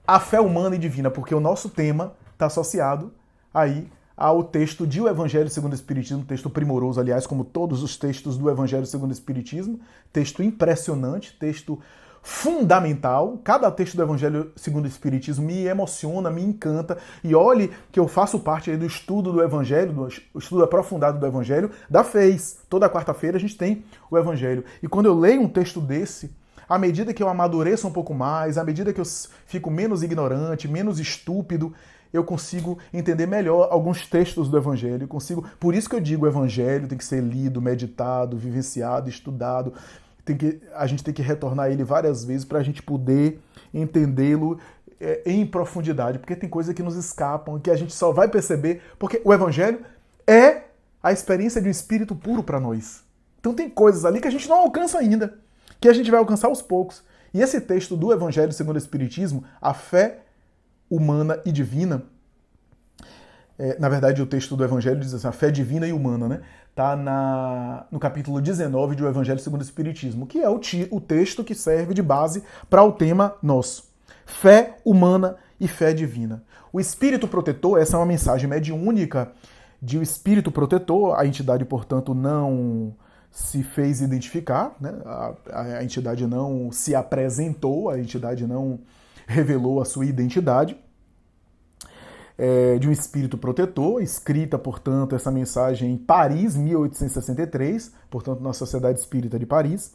a fé humana e divina, porque o nosso tema está associado aí ao texto de O Evangelho segundo o Espiritismo, texto primoroso, aliás, como todos os textos do Evangelho segundo o Espiritismo, texto impressionante, texto fundamental. Cada texto do Evangelho segundo o Espiritismo me emociona, me encanta. E olhe que eu faço parte aí do estudo do Evangelho, do estudo aprofundado do Evangelho, da FEIS. Toda quarta-feira a gente tem o Evangelho. E quando eu leio um texto desse, à medida que eu amadureço um pouco mais, à medida que eu fico menos ignorante, menos estúpido, eu consigo entender melhor alguns textos do Evangelho. Por isso que eu digo, o Evangelho tem que ser lido, meditado, vivenciado, estudado. A gente tem que retornar a ele várias vezes para a gente poder entendê-lo em profundidade, porque tem coisas que nos escapam, que a gente só vai perceber, porque o Evangelho é a experiência de um espírito puro para nós. Então tem coisas ali que a gente não alcança ainda, que a gente vai alcançar aos poucos. E esse texto do Evangelho segundo o Espiritismo, a fé humana e divina, na verdade o texto do Evangelho diz assim, a fé divina e humana, né? Está no capítulo 19 do Evangelho segundo o Espiritismo, que é o texto que serve de base para o tema nosso. Fé humana e fé divina. O Espírito Protetor, essa é uma mensagem mediúnica de o Espírito Protetor, a entidade, portanto, não se fez identificar, né? A entidade não se apresentou, a entidade não revelou a sua identidade. De um espírito protetor, escrita, portanto, essa mensagem em Paris, 1863, portanto, na Sociedade Espírita de Paris.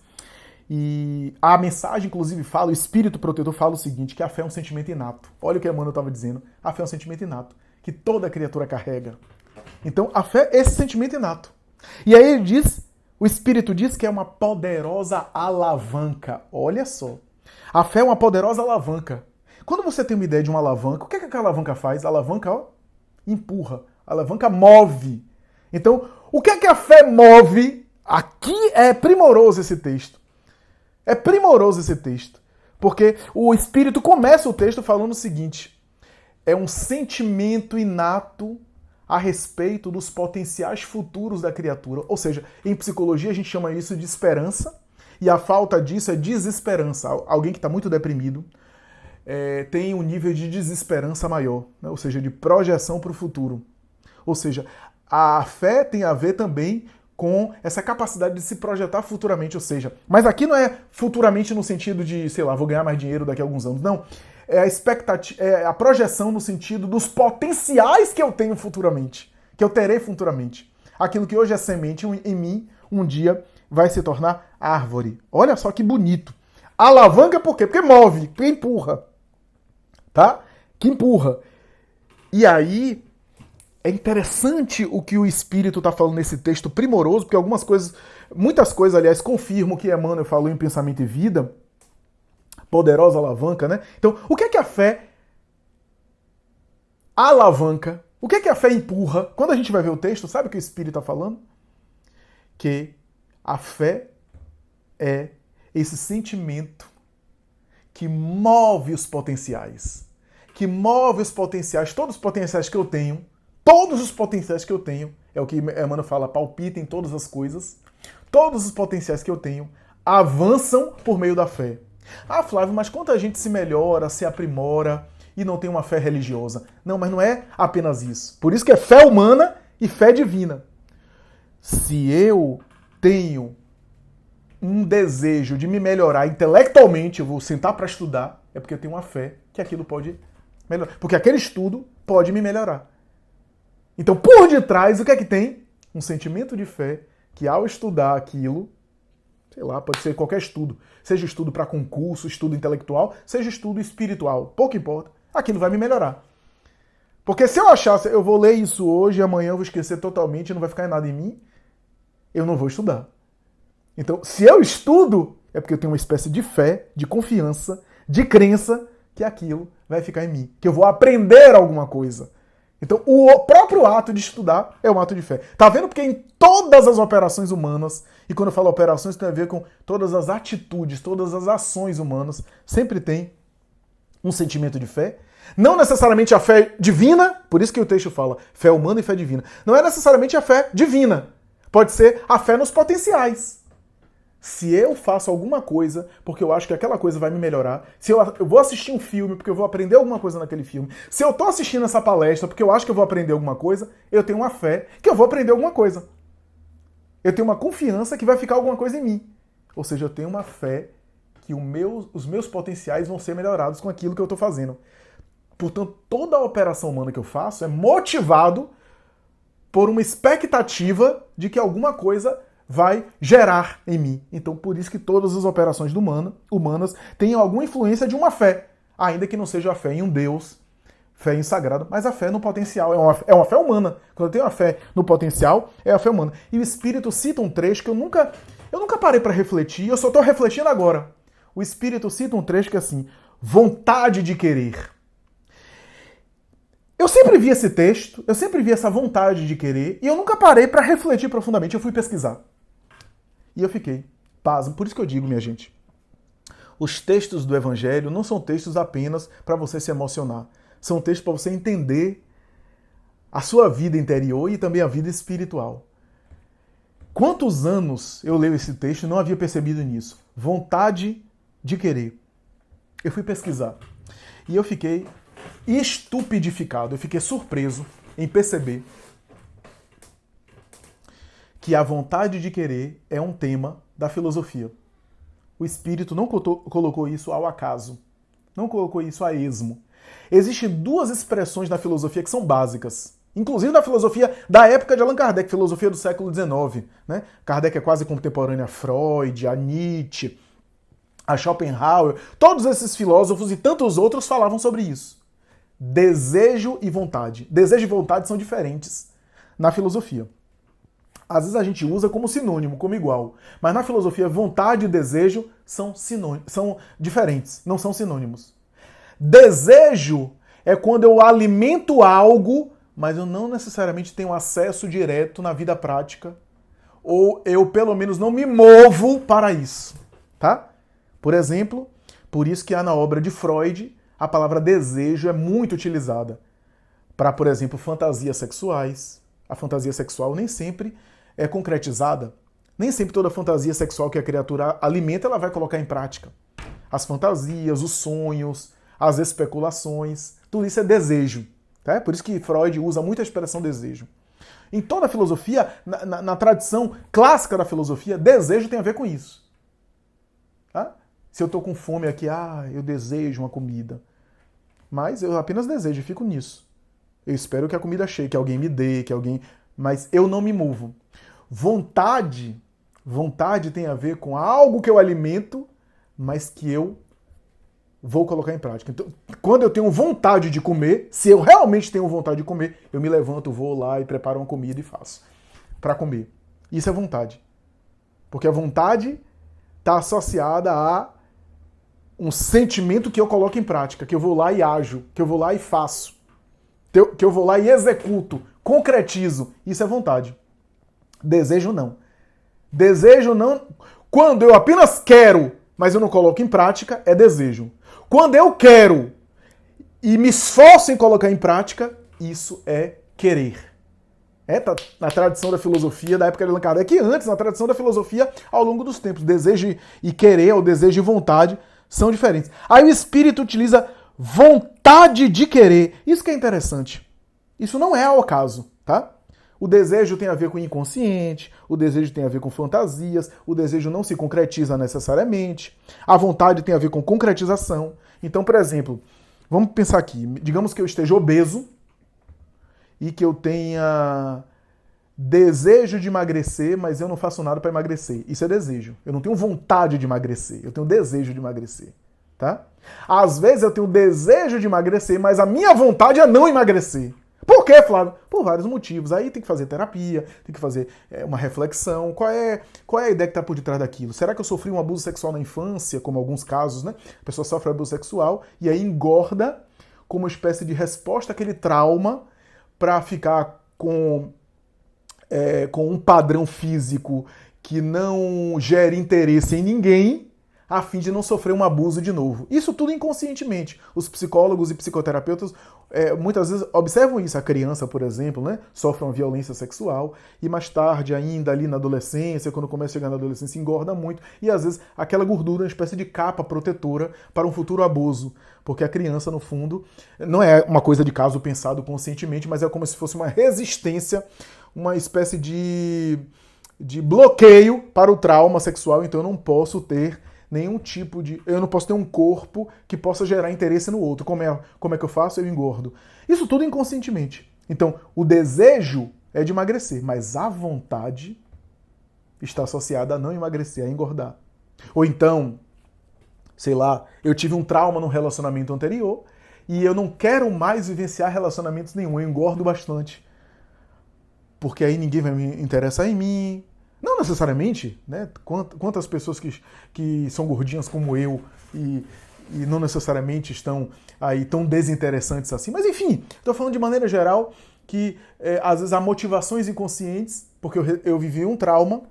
E a mensagem, inclusive, o espírito protetor fala o seguinte, que a fé é um sentimento inato. Olha o que Emmanuel estava dizendo, a fé é um sentimento inato, que toda criatura carrega. Então, a fé é esse sentimento inato. E aí ele diz, o espírito diz que é uma poderosa alavanca. Olha só, a fé é uma poderosa alavanca. Quando você tem uma ideia de uma alavanca, o que é que aquela alavanca faz? A alavanca, empurra. A alavanca move. Então, o que é que a fé move? Aqui é primoroso esse texto. É primoroso esse texto. Porque o Espírito começa o texto falando o seguinte. É um sentimento inato a respeito dos potenciais futuros da criatura. Ou seja, em psicologia a gente chama isso de esperança. E a falta disso é desesperança. Alguém que está muito deprimido, tem um nível de desesperança maior, né? Ou seja, de projeção para o futuro. Ou seja, a fé tem a ver também com essa capacidade de se projetar futuramente, ou seja, mas aqui não é futuramente no sentido de, sei lá, vou ganhar mais dinheiro daqui a alguns anos, não. É a expectativa, é a projeção no sentido dos potenciais que eu tenho futuramente, que eu terei futuramente. Aquilo que hoje é semente em mim, um dia vai se tornar árvore. Olha só que bonito. Alavanca por quê? Porque move, porque empurra. Tá? Que empurra. E aí, é interessante o que o Espírito está falando nesse texto primoroso, porque muitas coisas, aliás, confirmam o que Emmanuel falou em Pensamento e Vida, poderosa alavanca, né? Então, o que é que a fé alavanca? O que é que a fé empurra? Quando a gente vai ver o texto, sabe o que o Espírito está falando? Que a fé é esse sentimento que move os potenciais. Que move os potenciais, todos os potenciais que eu tenho, é o que Emmanuel fala, palpitem todas as coisas, todos os potenciais que eu tenho avançam por meio da fé. Ah, Flávio, mas quanta gente se melhora, se aprimora e não tem uma fé religiosa? Não, mas não é apenas isso. Por isso que é fé humana e fé divina. Se eu tenho um desejo de me melhorar intelectualmente, eu vou sentar para estudar, é porque eu tenho uma fé que aquilo pode melhorar. Porque aquele estudo pode me melhorar. Então, por detrás, o que é que tem? Um sentimento de fé que ao estudar aquilo, Sei lá, pode ser qualquer estudo. Seja estudo para concurso, estudo intelectual, seja estudo espiritual. Pouco importa. Aquilo vai me melhorar. Porque se eu achasse, eu vou ler isso hoje e amanhã eu vou esquecer totalmente, não vai ficar nada em mim, eu não vou estudar. Então, se eu estudo, é porque eu tenho uma espécie de fé, de confiança, de crença que aquilo vai ficar em mim. Que eu vou aprender alguma coisa. Então, o próprio ato de estudar é um ato de fé. Tá vendo? Porque em todas as operações humanas, e quando eu falo operações, tem a ver com todas as atitudes, todas as ações humanas, sempre tem um sentimento de fé. Não necessariamente a fé divina, por isso que o texto fala fé humana e fé divina. Não é necessariamente a fé divina. Pode ser a fé nos potenciais. Se eu faço alguma coisa porque eu acho que aquela coisa vai me melhorar, se eu vou assistir um filme porque eu vou aprender alguma coisa naquele filme, se eu tô assistindo essa palestra porque eu acho que eu vou aprender alguma coisa, eu tenho uma fé que eu vou aprender alguma coisa. Eu tenho uma confiança que vai ficar alguma coisa em mim. Ou seja, eu tenho uma fé que os meus potenciais vão ser melhorados com aquilo que eu estou fazendo. Portanto, toda a operação humana que eu faço é motivado por uma expectativa de que alguma coisa vai gerar em mim. Então, por isso que todas as operações humanas têm alguma influência de uma fé, ainda que não seja a fé em um Deus, fé em sagrado, mas a fé no potencial. É uma fé humana. Quando eu tenho a fé no potencial, é a fé humana. E o Espírito cita um trecho que eu nunca parei para refletir, eu só estou refletindo agora. O Espírito cita um trecho que é assim, vontade de querer. Eu sempre vi esse texto, eu sempre vi essa vontade de querer, e eu nunca parei para refletir profundamente. Eu fui pesquisar. E eu fiquei pasmo. Por isso que eu digo, minha gente, os textos do Evangelho não são textos apenas para você se emocionar. São textos para você entender a sua vida interior e também a vida espiritual. Quantos anos eu leio esse texto e não havia percebido nisso? Vontade de querer. Eu fui pesquisar. E eu fiquei estupidificado, eu fiquei surpreso em perceber que a vontade de querer é um tema da filosofia. O Espírito não colocou isso ao acaso, não colocou isso a esmo. Existem duas expressões na filosofia que são básicas, inclusive na filosofia da época de Allan Kardec, filosofia do século XIX. Né? Kardec é quase contemporâneo a Freud, a Nietzsche, a Schopenhauer, todos esses filósofos e tantos outros falavam sobre isso. Desejo e vontade. Desejo e vontade são diferentes na filosofia. Às vezes a gente usa como sinônimo, como igual. Mas na filosofia, vontade e desejo são diferentes, não são sinônimos. Desejo é quando eu alimento algo, mas eu não necessariamente tenho acesso direto na vida prática, ou eu pelo menos não me movo para isso. Tá? Por exemplo, por isso que há na obra de Freud a palavra desejo é muito utilizada para, por exemplo, fantasias sexuais. A fantasia sexual nem sempre é concretizada. Nem sempre toda fantasia sexual que a criatura alimenta, ela vai colocar em prática. As fantasias, os sonhos, as especulações, tudo isso é desejo. Tá? Por isso que Freud usa muito a expressão desejo. Em toda a filosofia, na tradição clássica da filosofia, desejo tem a ver com isso. Tá? Se eu estou com fome aqui, eu desejo uma comida. Mas eu apenas desejo e fico nisso. Eu espero que a comida chegue, que alguém me dê, mas eu não me movo. Vontade tem a ver com algo que eu alimento, mas que eu vou colocar em prática. Então, quando eu tenho vontade de comer, se eu realmente tenho vontade de comer, eu me levanto, vou lá e preparo uma comida e faço para comer. Isso é vontade. Porque a vontade está associada a um sentimento que eu coloco em prática, que eu vou lá e ajo, que eu vou lá e faço, que eu vou lá e executo, concretizo. Isso é vontade. Desejo não. Desejo não. Quando eu apenas quero, mas eu não coloco em prática, é desejo. Quando eu quero e me esforço em colocar em prática, isso é querer. Na tradição da filosofia da época de Allan Kardec, e antes, na tradição da filosofia ao longo dos tempos. Desejo e querer, ou desejo e vontade, são diferentes. Aí o Espírito utiliza vontade de querer. Isso que é interessante. Isso não é ao acaso, tá? O desejo tem a ver com o inconsciente, o desejo tem a ver com fantasias, o desejo não se concretiza necessariamente, a vontade tem a ver com concretização. Então, por exemplo, vamos pensar aqui, digamos que eu esteja obeso e que eu tenha desejo de emagrecer, mas eu não faço nada para emagrecer. Isso é desejo. Eu não tenho vontade de emagrecer, eu tenho desejo de emagrecer, tá? Às vezes eu tenho desejo de emagrecer, mas a minha vontade é não emagrecer. Por quê, Flávio? Por vários motivos. Aí tem que fazer terapia, tem que fazer uma reflexão. Qual é a ideia que está por detrás daquilo? Será que eu sofri um abuso sexual na infância, como alguns casos, né? A pessoa sofre abuso sexual e aí engorda como uma espécie de resposta àquele trauma para ficar com um padrão físico que não gere interesse em ninguém, a fim de não sofrer um abuso de novo. Isso tudo inconscientemente. Os psicólogos e psicoterapeutas muitas vezes observam isso. A criança, por exemplo, né, sofre uma violência sexual e mais tarde, ainda ali na adolescência, quando começa a chegar na adolescência, engorda muito e às vezes aquela gordura é uma espécie de capa protetora para um futuro abuso. Porque a criança, no fundo, não é uma coisa de caso pensado conscientemente, mas é como se fosse uma resistência, uma espécie de bloqueio para o trauma sexual. Então eu não posso ter nenhum tipo de... Eu não posso ter um corpo que possa gerar interesse no outro. Como é que eu faço? Eu engordo. Isso tudo inconscientemente. Então, o desejo é de emagrecer, mas a vontade está associada a não emagrecer, a engordar. Ou então, sei lá, eu tive um trauma no relacionamento anterior e eu não quero mais vivenciar relacionamentos nenhum, eu engordo bastante. Porque aí ninguém vai me interessar em mim. Não necessariamente, né? Quantas pessoas que são gordinhas como eu e não necessariamente estão aí tão desinteressantes assim. Mas enfim, estou falando de maneira geral que às vezes há motivações inconscientes, porque eu vivi um trauma,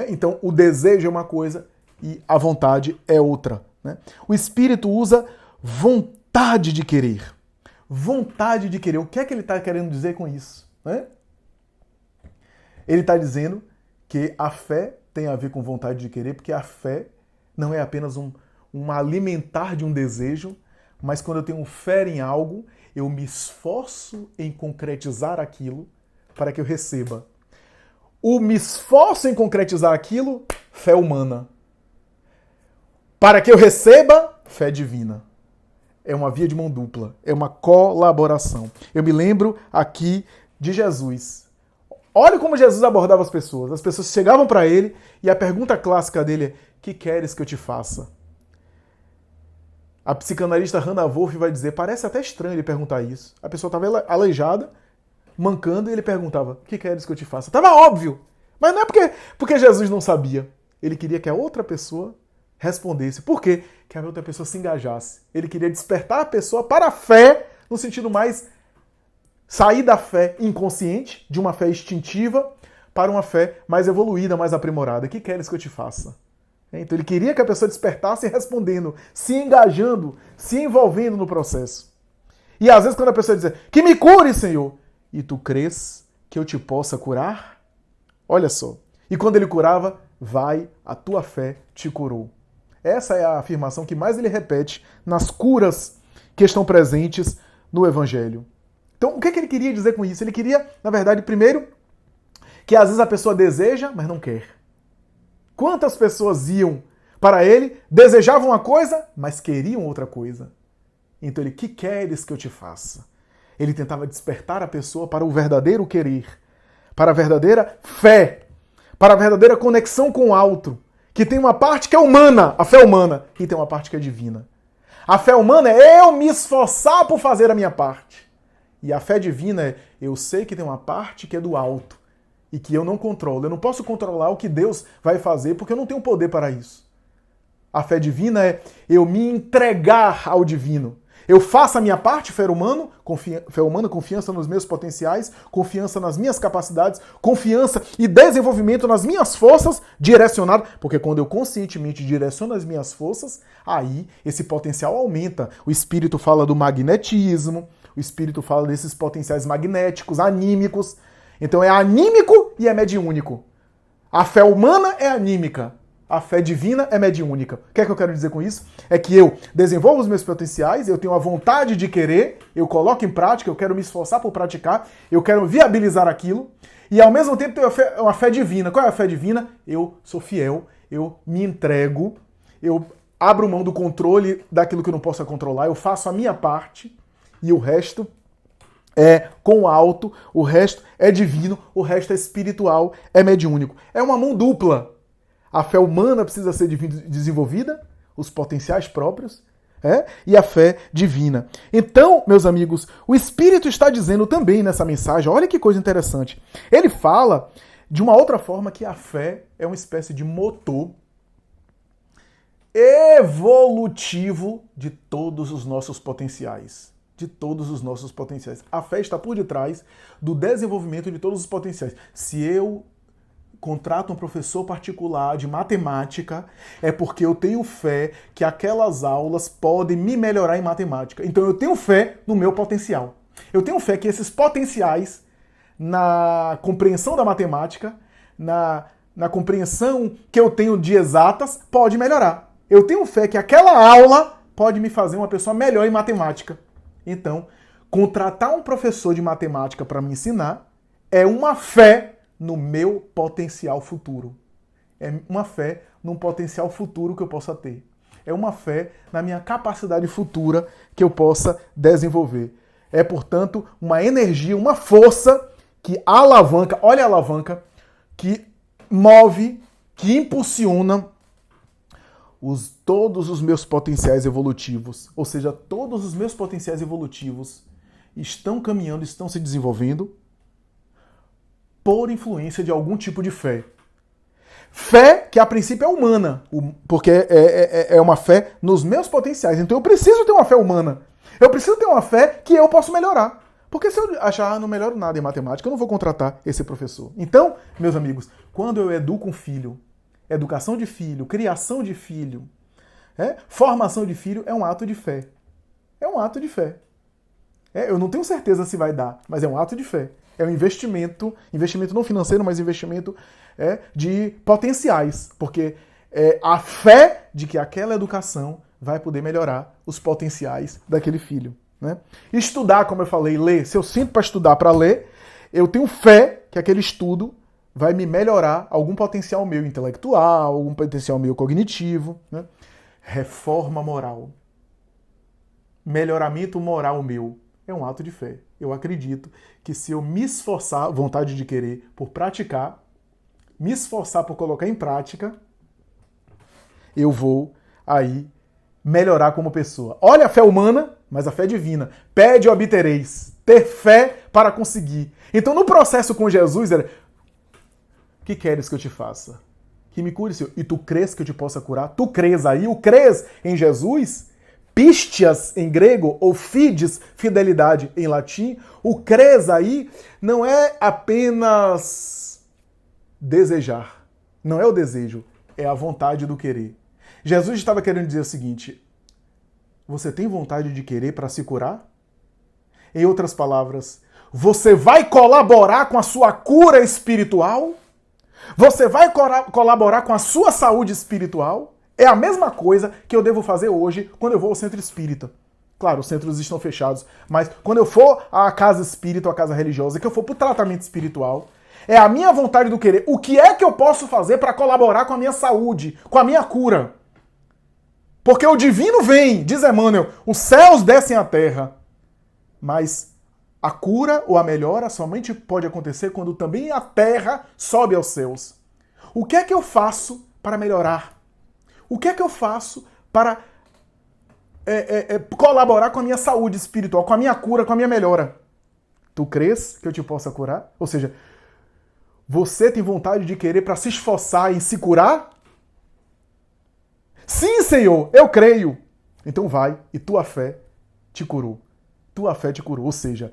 então o desejo é uma coisa e a vontade é outra. Né? O espírito usa vontade de querer. Vontade de querer. O que é que ele está querendo dizer com isso? Né? Ele está dizendo que a fé tem a ver com vontade de querer, porque a fé não é apenas um alimentar de um desejo, mas quando eu tenho fé em algo, eu me esforço em concretizar aquilo para que eu receba. O me esforço em concretizar aquilo, fé humana. Para que eu receba, fé divina. É uma via de mão dupla, é uma colaboração. Eu me lembro aqui de Jesus. Olha como Jesus abordava as pessoas. As pessoas chegavam para ele e a pergunta clássica dele é: que queres que eu te faça? A psicanalista Hannah Wolff vai dizer, parece até estranho ele perguntar isso. A pessoa estava aleijada, mancando, e ele perguntava: que queres que eu te faça? Estava óbvio, mas não é porque Jesus não sabia. Ele queria que a outra pessoa respondesse. Por quê? Que a outra pessoa se engajasse. Ele queria despertar a pessoa para a fé, no sentido mais... sair da fé inconsciente, de uma fé instintiva, para uma fé mais evoluída, mais aprimorada. O que queres que eu te faça? Então ele queria que a pessoa despertasse respondendo, se engajando, se envolvendo no processo. E às vezes quando a pessoa diz: que me cure, Senhor, e tu crês que eu te possa curar? Olha só. E quando ele curava, vai, a tua fé te curou. Essa é a afirmação que mais ele repete nas curas que estão presentes no Evangelho. Então, o que ele queria dizer com isso? Ele queria, na verdade, primeiro, que às vezes a pessoa deseja, mas não quer. Quantas pessoas iam para ele, desejavam uma coisa, mas queriam outra coisa. Então ele: que queres que eu te faça? Ele tentava despertar a pessoa para o verdadeiro querer, para a verdadeira fé, para a verdadeira conexão com o alto, que tem uma parte que é humana, a fé humana, e tem uma parte que é divina. A fé humana é eu me esforçar por fazer a minha parte. E a fé divina é: eu sei que tem uma parte que é do alto e que eu não controlo. Eu não posso controlar o que Deus vai fazer porque eu não tenho poder para isso. A fé divina é eu me entregar ao divino. Eu faço a minha parte, fé humana, confiança nos meus potenciais, confiança nas minhas capacidades, confiança e desenvolvimento nas minhas forças, direcionado, porque quando eu conscientemente direciono as minhas forças, aí esse potencial aumenta. O espírito fala do magnetismo, o espírito fala desses potenciais magnéticos, anímicos. Então é anímico e é mediúnico. A fé humana é anímica. A fé divina é mediúnica. O que é que eu quero dizer com isso? É que eu desenvolvo os meus potenciais, eu tenho a vontade de querer, eu coloco em prática, eu quero me esforçar por praticar, eu quero viabilizar aquilo, e ao mesmo tempo tenho uma fé divina. Qual é a fé divina? Eu sou fiel, eu me entrego, eu abro mão do controle daquilo que eu não posso controlar, eu faço a minha parte, e o resto é com o alto, o resto é divino, o resto é espiritual, é mediúnico. É uma mão dupla. A fé humana precisa ser desenvolvida, os potenciais próprios, e a fé divina. Então, meus amigos, o Espírito está dizendo também nessa mensagem, olha que coisa interessante. Ele fala de uma outra forma que a fé é uma espécie de motor evolutivo de todos os nossos potenciais. De todos os nossos potenciais. A fé está por detrás do desenvolvimento de todos os potenciais. Se eu contrato um professor particular de matemática, é porque eu tenho fé que aquelas aulas podem me melhorar em matemática. Então eu tenho fé no meu potencial. Eu tenho fé que esses potenciais, na compreensão da matemática, na compreensão que eu tenho de exatas, pode melhorar. Eu tenho fé que aquela aula pode me fazer uma pessoa melhor em matemática. Então, contratar um professor de matemática para me ensinar é uma fé no meu potencial futuro. É uma fé num potencial futuro que eu possa ter. É uma fé na minha capacidade futura que eu possa desenvolver. É, portanto, uma energia, uma força que alavanca, olha a alavanca, que move, que impulsiona todos os meus potenciais evolutivos. Ou seja, todos os meus potenciais evolutivos estão caminhando, estão se desenvolvendo por influência de algum tipo de fé. Fé que a princípio é humana, porque é uma fé nos meus potenciais. Então eu preciso ter uma fé humana. Eu preciso ter uma fé que eu posso melhorar. Porque se eu achar, não melhoro nada em matemática, eu não vou contratar esse professor. Então, meus amigos, quando eu educo um filho, educação de filho, criação de filho, formação de filho é um ato de fé. É um ato de fé. Eu não tenho certeza se vai dar, mas é um ato de fé. É um investimento não financeiro, mas investimento de potenciais, porque é a fé de que aquela educação vai poder melhorar os potenciais daquele filho. Né? Estudar, como eu falei, ler. Se eu sinto para estudar, para ler, eu tenho fé que aquele estudo vai me melhorar algum potencial meu intelectual, algum potencial meu cognitivo. Né? Reforma moral. Melhoramento moral meu. É um ato de fé. Eu acredito que se eu me esforçar, vontade de querer, por praticar, me esforçar por colocar em prática, eu vou aí melhorar como pessoa. Olha a fé humana, mas a fé divina. Pede e obtereis. Ter fé para conseguir. Então no processo com Jesus era: que queres que eu te faça? Que me cure, Senhor. E tu crês que eu te possa curar? Tu crês aí? O crês em Jesus? Pistias em grego, ou fides, fidelidade em latim. O cres aí não é apenas desejar. Não é o desejo, é a vontade do querer. Jesus estava querendo dizer o seguinte: você tem vontade de querer para se curar? Em outras palavras, você vai colaborar com a sua cura espiritual? Você vai colaborar com a sua saúde espiritual? É a mesma coisa que eu devo fazer hoje quando eu vou ao centro espírita. Claro, os centros estão fechados, mas quando eu for à casa espírita ou à casa religiosa, que eu for para o tratamento espiritual, é a minha vontade do querer. O que é que eu posso fazer para colaborar com a minha saúde, com a minha cura? Porque o divino vem, diz Emmanuel, os céus descem à terra, mas a cura ou a melhora somente pode acontecer quando também a terra sobe aos céus. O que é que eu faço para melhorar? O que é que eu faço para colaborar com a minha saúde espiritual, com a minha cura, com a minha melhora? Tu crês que eu te possa curar? Ou seja, você tem vontade de querer para se esforçar em se curar? Sim, Senhor, eu creio. Então vai, e tua fé te curou. Tua fé te curou. Ou seja,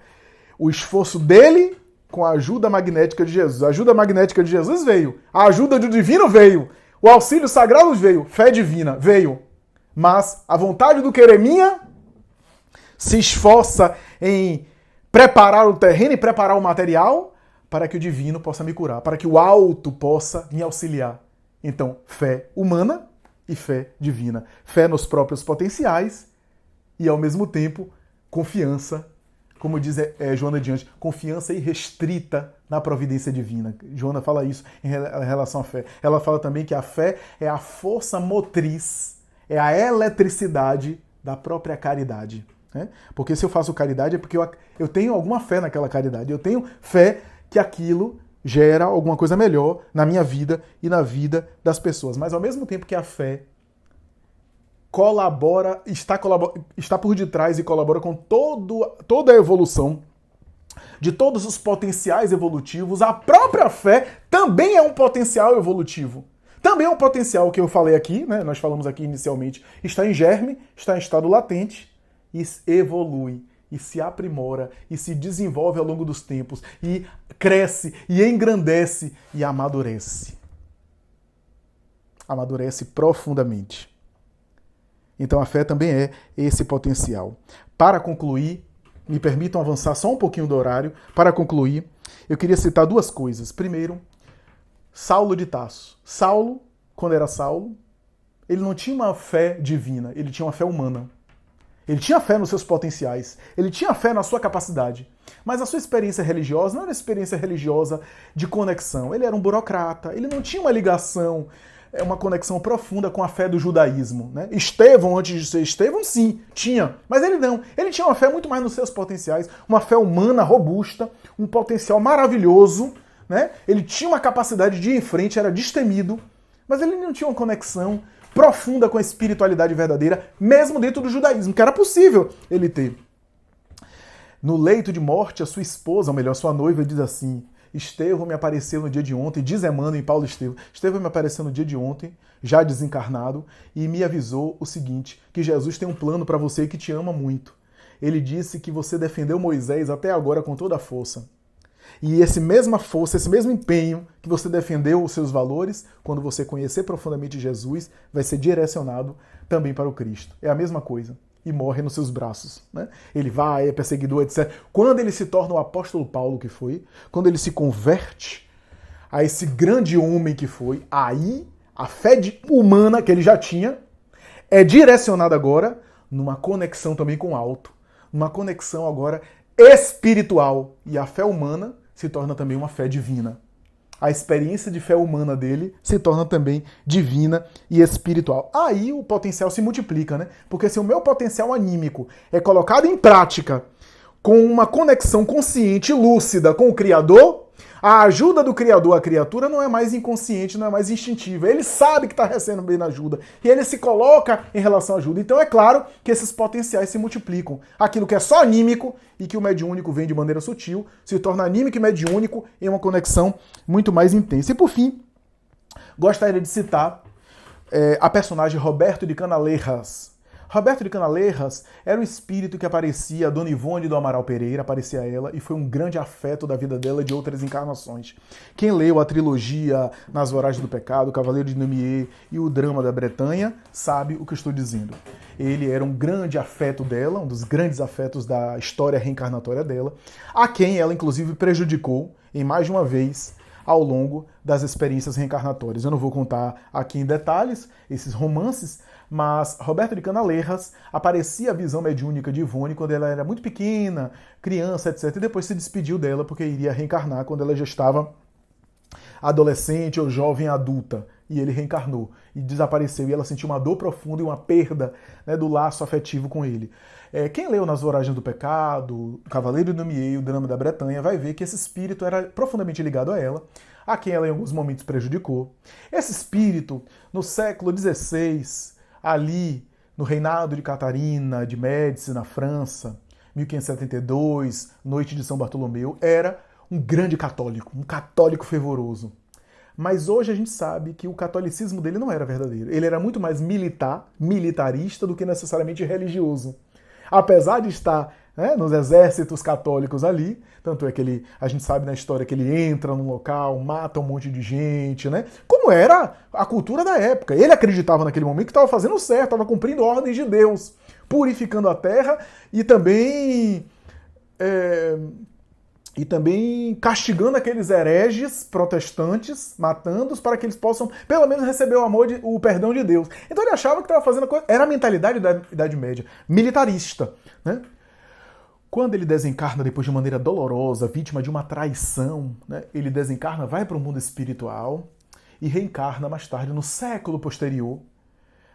o esforço dele com a ajuda magnética de Jesus. A ajuda magnética de Jesus veio. A ajuda do divino veio. O auxílio sagrado veio. Fé divina veio. Mas a vontade do querer minha se esforça em preparar o terreno e preparar o material para que o divino possa me curar, para que o alto possa me auxiliar. Então, fé humana e fé divina. Fé nos próprios potenciais e, ao mesmo tempo, confiança, como diz Joana de Anjos, confiança irrestrita na providência divina. Joana fala isso em relação à fé. Ela fala também que a fé é a força motriz, é a eletricidade da própria caridade. né? Porque se eu faço caridade é porque eu tenho alguma fé naquela caridade. Eu tenho fé que aquilo gera alguma coisa melhor na minha vida e na vida das pessoas. Mas ao mesmo tempo que a fé está por detrás e colabora com toda a evolução de todos os potenciais evolutivos, a própria fé também é um potencial evolutivo. Também é um potencial que eu falei aqui, né? Nós falamos aqui inicialmente, está em germe, está em estado latente e evolui, e se aprimora, e se desenvolve ao longo dos tempos, e cresce, e engrandece, e amadurece. Amadurece profundamente. Então a fé também é esse potencial. Para concluir, me permitam avançar só um pouquinho do horário. Para concluir, eu queria citar duas coisas. Primeiro, Saulo de Tarso. Saulo, quando era Saulo, ele não tinha uma fé divina, ele tinha uma fé humana. Ele tinha fé nos seus potenciais, ele tinha fé na sua capacidade. Mas a sua experiência religiosa não era uma experiência religiosa de conexão. Ele era um burocrata, ele não tinha uma ligação, uma conexão profunda com a fé do judaísmo, né? Estevão, antes de ser Estevão, sim, tinha. Mas ele não. Ele tinha uma fé muito mais nos seus potenciais, uma fé humana, robusta, um potencial maravilhoso, né? Ele tinha uma capacidade de ir em frente, era destemido, mas ele não tinha uma conexão profunda com a espiritualidade verdadeira, mesmo dentro do judaísmo, que era possível ele ter. No leito de morte, a sua esposa, ou melhor, sua noiva, diz assim: Estevão me apareceu no dia de ontem, diz Emmanuel em Paulo Estevão, Estevão me apareceu no dia de ontem, já desencarnado, e me avisou o seguinte, que Jesus tem um plano para você que te ama muito. Ele disse que você defendeu Moisés até agora com toda a força. E essa mesma força, esse mesmo empenho que você defendeu os seus valores, quando você conhecer profundamente Jesus, vai ser direcionado também para o Cristo. É a mesma coisa. E morre nos seus braços, né? Ele vai, é perseguidor, etc. Quando ele se torna o apóstolo Paulo que foi, quando ele se converte a esse grande homem que foi, aí a fé humana que ele já tinha é direcionada agora numa conexão também com o alto, numa conexão agora espiritual. E a fé humana se torna também uma fé divina. A experiência de fé humana dele se torna também divina e espiritual. Aí o potencial se multiplica, né? Porque se o meu potencial anímico é colocado em prática com uma conexão consciente e lúcida com o Criador, a ajuda do Criador à criatura não é mais inconsciente, não é mais instintiva. Ele sabe que está recebendo ajuda e ele se coloca em relação à ajuda. Então é claro que esses potenciais se multiplicam. Aquilo que é só anímico e que o mediúnico vem de maneira sutil se torna anímico e mediúnico em uma conexão muito mais intensa. E por fim, gostaria de citar a personagem Roberto de Canalejas. Roberto de Canalejas era o espírito que aparecia a Dona Ivone do Amaral Pereira, aparecia ela, e foi um grande afeto da vida dela e de outras encarnações. Quem leu a trilogia Nas Voragens do Pecado, Cavaleiro de Namier e o Drama da Bretanha, sabe o que eu estou dizendo. Ele era um grande afeto dela, um dos grandes afetos da história reencarnatória dela, a quem ela inclusive prejudicou em mais de uma vez ao longo das experiências reencarnatórias. Eu não vou contar aqui em detalhes esses romances, mas Roberto de Canalejas aparecia a visão mediúnica de Ivone quando ela era muito pequena, criança, etc. E depois se despediu dela porque iria reencarnar quando ela já estava adolescente ou jovem adulta. E ele reencarnou e desapareceu. E ela sentiu uma dor profunda e uma perda, né, do laço afetivo com ele. Quem leu Nas Voragens do Pecado, o Cavaleiro de Namier e o Drama da Bretanha vai ver que esse espírito era profundamente ligado a ela, a quem ela em alguns momentos prejudicou. Esse espírito, no século XVI, ali no reinado de Catarina de Médici, na França, 1572, noite de São Bartolomeu, era um grande católico, um católico fervoroso. Mas hoje a gente sabe que o catolicismo dele não era verdadeiro. Ele era muito mais militarista do que necessariamente religioso. Apesar de estar, né, nos exércitos católicos ali, tanto é que a gente sabe na história que ele entra num local, mata um monte de gente, né? Como era a cultura da época. Ele acreditava naquele momento que estava fazendo certo, estava cumprindo ordens de Deus, purificando a terra e também castigando aqueles hereges protestantes, matando-os para que eles possam, pelo menos, receber o perdão de Deus. Então ele achava que estava fazendo a coisa... Era a mentalidade da Idade Média, militarista, né? Quando ele desencarna depois de maneira dolorosa, vítima de uma traição, né? Ele desencarna, vai para o mundo espiritual e reencarna mais tarde, no século posterior,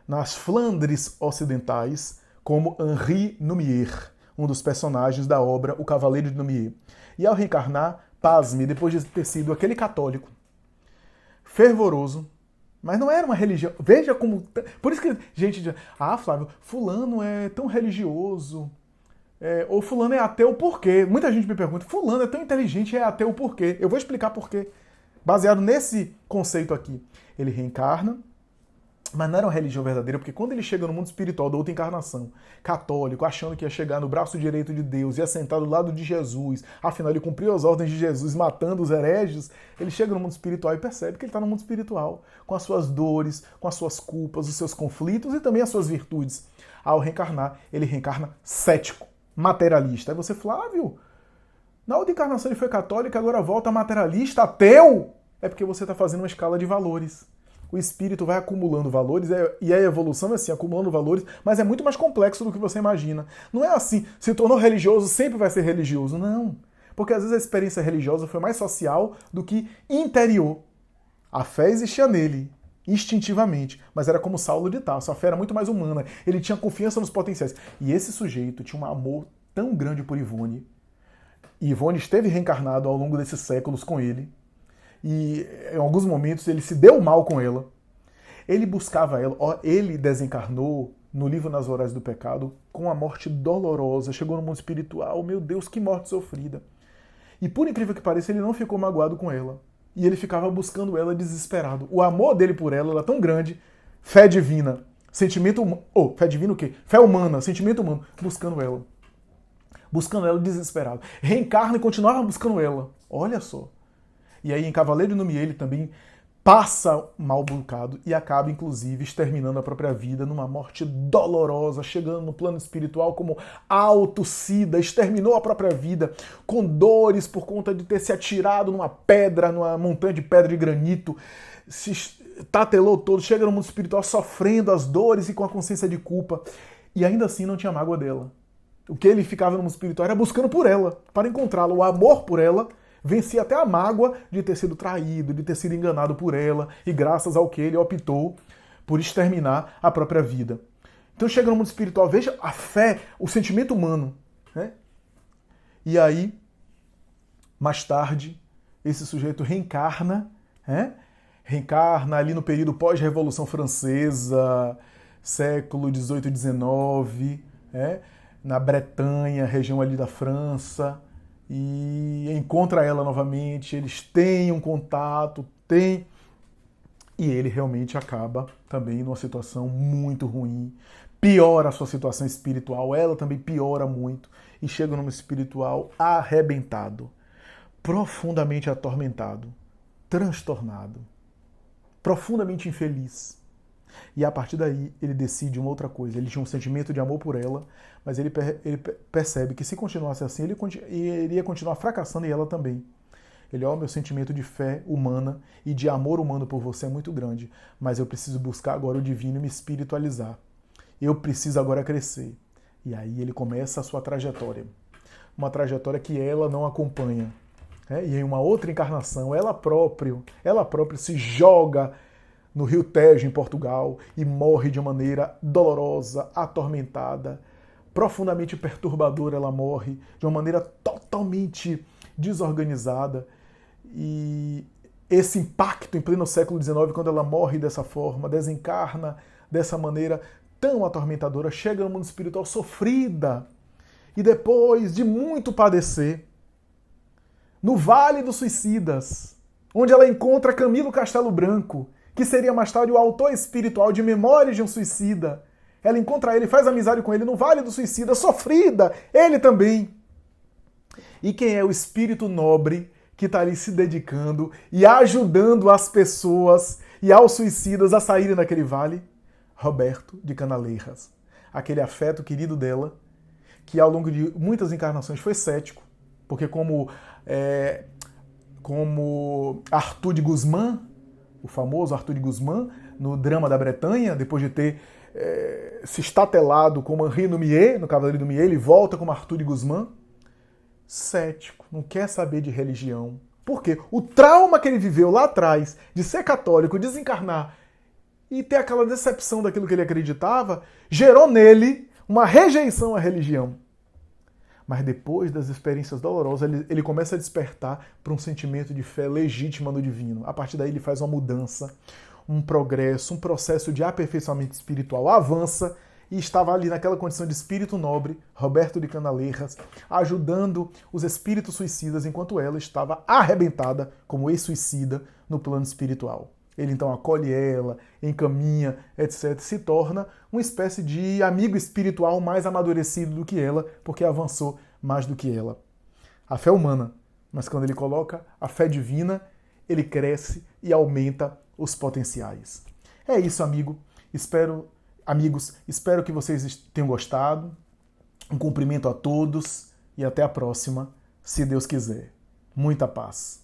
nas Flandres ocidentais, como Henri Namier. um dos personagens da obra O Cavaleiro de Lumière. E ao reencarnar, pasme, depois de ter sido aquele católico fervoroso, mas não era uma religião. Veja como... Por isso que gente diz, Flávio, fulano é tão religioso, ou fulano é ateu por quê? Muita gente me pergunta, fulano é tão inteligente e é ateu por quê? Eu vou explicar por quê. Baseado nesse conceito aqui. Ele reencarna, mas não era uma religião verdadeira, porque quando ele chega no mundo espiritual da outra encarnação, católico, achando que ia chegar no braço direito de Deus, ia sentar do lado de Jesus, afinal ele cumpriu as ordens de Jesus, matando os hereges, ele chega no mundo espiritual e percebe que ele está no mundo espiritual, com as suas dores, com as suas culpas, os seus conflitos e também as suas virtudes. Ao reencarnar, ele reencarna cético, materialista. Aí você, Flávio, na outra encarnação ele foi católico, agora volta materialista, ateu? É porque você está fazendo uma escala de valores. O espírito vai acumulando valores, e a evolução é assim, acumulando valores, mas é muito mais complexo do que você imagina. Não é assim, se tornou religioso, sempre vai ser religioso. Não. Porque às vezes a experiência religiosa foi mais social do que interior. A fé existia nele, instintivamente, mas era como Saulo de Tarso, a fé era muito mais humana, ele tinha confiança nos potenciais. E esse sujeito tinha um amor tão grande por Ivone. E Ivone esteve reencarnado ao longo desses séculos com ele. E em alguns momentos ele se deu mal com ela. Ele buscava ela. Ele desencarnou no livro Nas Horas do Pecado com uma morte dolorosa. Chegou no mundo espiritual. Meu Deus, que morte sofrida. E por incrível que pareça, ele não ficou magoado com ela. E ele ficava buscando ela desesperado. O amor dele por ela era tão grande. Fé divina. Sentimento humano. Fé divina o quê? Fé humana, sentimento humano. Buscando ela. Buscando ela desesperado. Reencarna e continuava buscando ela. Olha só. E aí em Cavaleiro de Lumière ele também passa mal bocado e acaba, inclusive, exterminando a própria vida numa morte dolorosa, chegando no plano espiritual como autocida, exterminou a própria vida com dores por conta de ter se atirado numa pedra, numa montanha de pedra de granito, se tatelou todo, chega no mundo espiritual sofrendo as dores e com a consciência de culpa. E ainda assim não tinha mágoa dela. O que ele ficava no mundo espiritual era buscando por ela, para encontrá-la, o amor por ela, vencia até a mágoa de ter sido traído, de ter sido enganado por ela, e graças ao que ele optou por exterminar a própria vida. Então chega no mundo espiritual, veja a fé, o sentimento humano. Né? E aí, mais tarde, esse sujeito reencarna, reencarna ali no período pós-Revolução Francesa, século XVIII e XIX, na Bretanha, região ali da França, e encontra ela novamente, eles têm um contato, e ele realmente acaba também numa situação muito ruim, piora a sua situação espiritual, ela também piora muito, e chega no mundo espiritual arrebentado, profundamente atormentado, transtornado, profundamente infeliz. E a partir daí ele decide uma outra coisa. Ele tinha um sentimento de amor por ela, mas ele percebe que se continuasse assim, ele iria continuar fracassando e ela também. Ele, meu sentimento de fé humana e de amor humano por você é muito grande, mas eu preciso buscar agora o divino e me espiritualizar. Eu preciso agora crescer. E aí ele começa a sua trajetória. Uma trajetória que ela não acompanha. E em uma outra encarnação, ela própria se joga no Rio Tejo, em Portugal, e morre de uma maneira dolorosa, atormentada, profundamente perturbadora. Ela morre de uma maneira totalmente desorganizada. E esse impacto em pleno século XIX, quando ela morre dessa forma, desencarna dessa maneira tão atormentadora, chega no mundo espiritual sofrida, e depois de muito padecer, no Vale dos Suicidas, onde ela encontra Camilo Castelo Branco, que seria mais tarde o autor espiritual de Memórias de um Suicida. Ela encontra ele, faz amizade com ele no Vale do Suicida, sofrida, ele também. E quem é o espírito nobre que está ali se dedicando e ajudando as pessoas e aos suicidas a saírem daquele vale? Roberto de Canaleiras. Aquele afeto querido dela, que ao longo de muitas encarnações foi cético, porque como Arthur de Guzmán, o famoso Arthur de Guzmán, no Drama da Bretanha, depois de ter se estatelado como Henri Lumière, no Cavaleiro de Lumière, ele volta como Arthur de Guzmán, cético, não quer saber de religião. Por quê? O trauma que ele viveu lá atrás, de ser católico, desencarnar e ter aquela decepção daquilo que ele acreditava, gerou nele uma rejeição à religião. Mas depois das experiências dolorosas, ele começa a despertar para um sentimento de fé legítima no divino. A partir daí ele faz uma mudança, um progresso, um processo de aperfeiçoamento espiritual. Avança e estava ali naquela condição de espírito nobre, Roberto de Canaleiras, ajudando os espíritos suicidas, enquanto ela estava arrebentada como ex-suicida no plano espiritual. Ele então acolhe ela, encaminha, etc. Se torna uma espécie de amigo espiritual mais amadurecido do que ela, porque avançou mais do que ela. A fé humana, mas quando ele coloca a fé divina, ele cresce e aumenta os potenciais. É isso, amigos, espero que vocês tenham gostado. Um cumprimento a todos e até a próxima, se Deus quiser. Muita paz.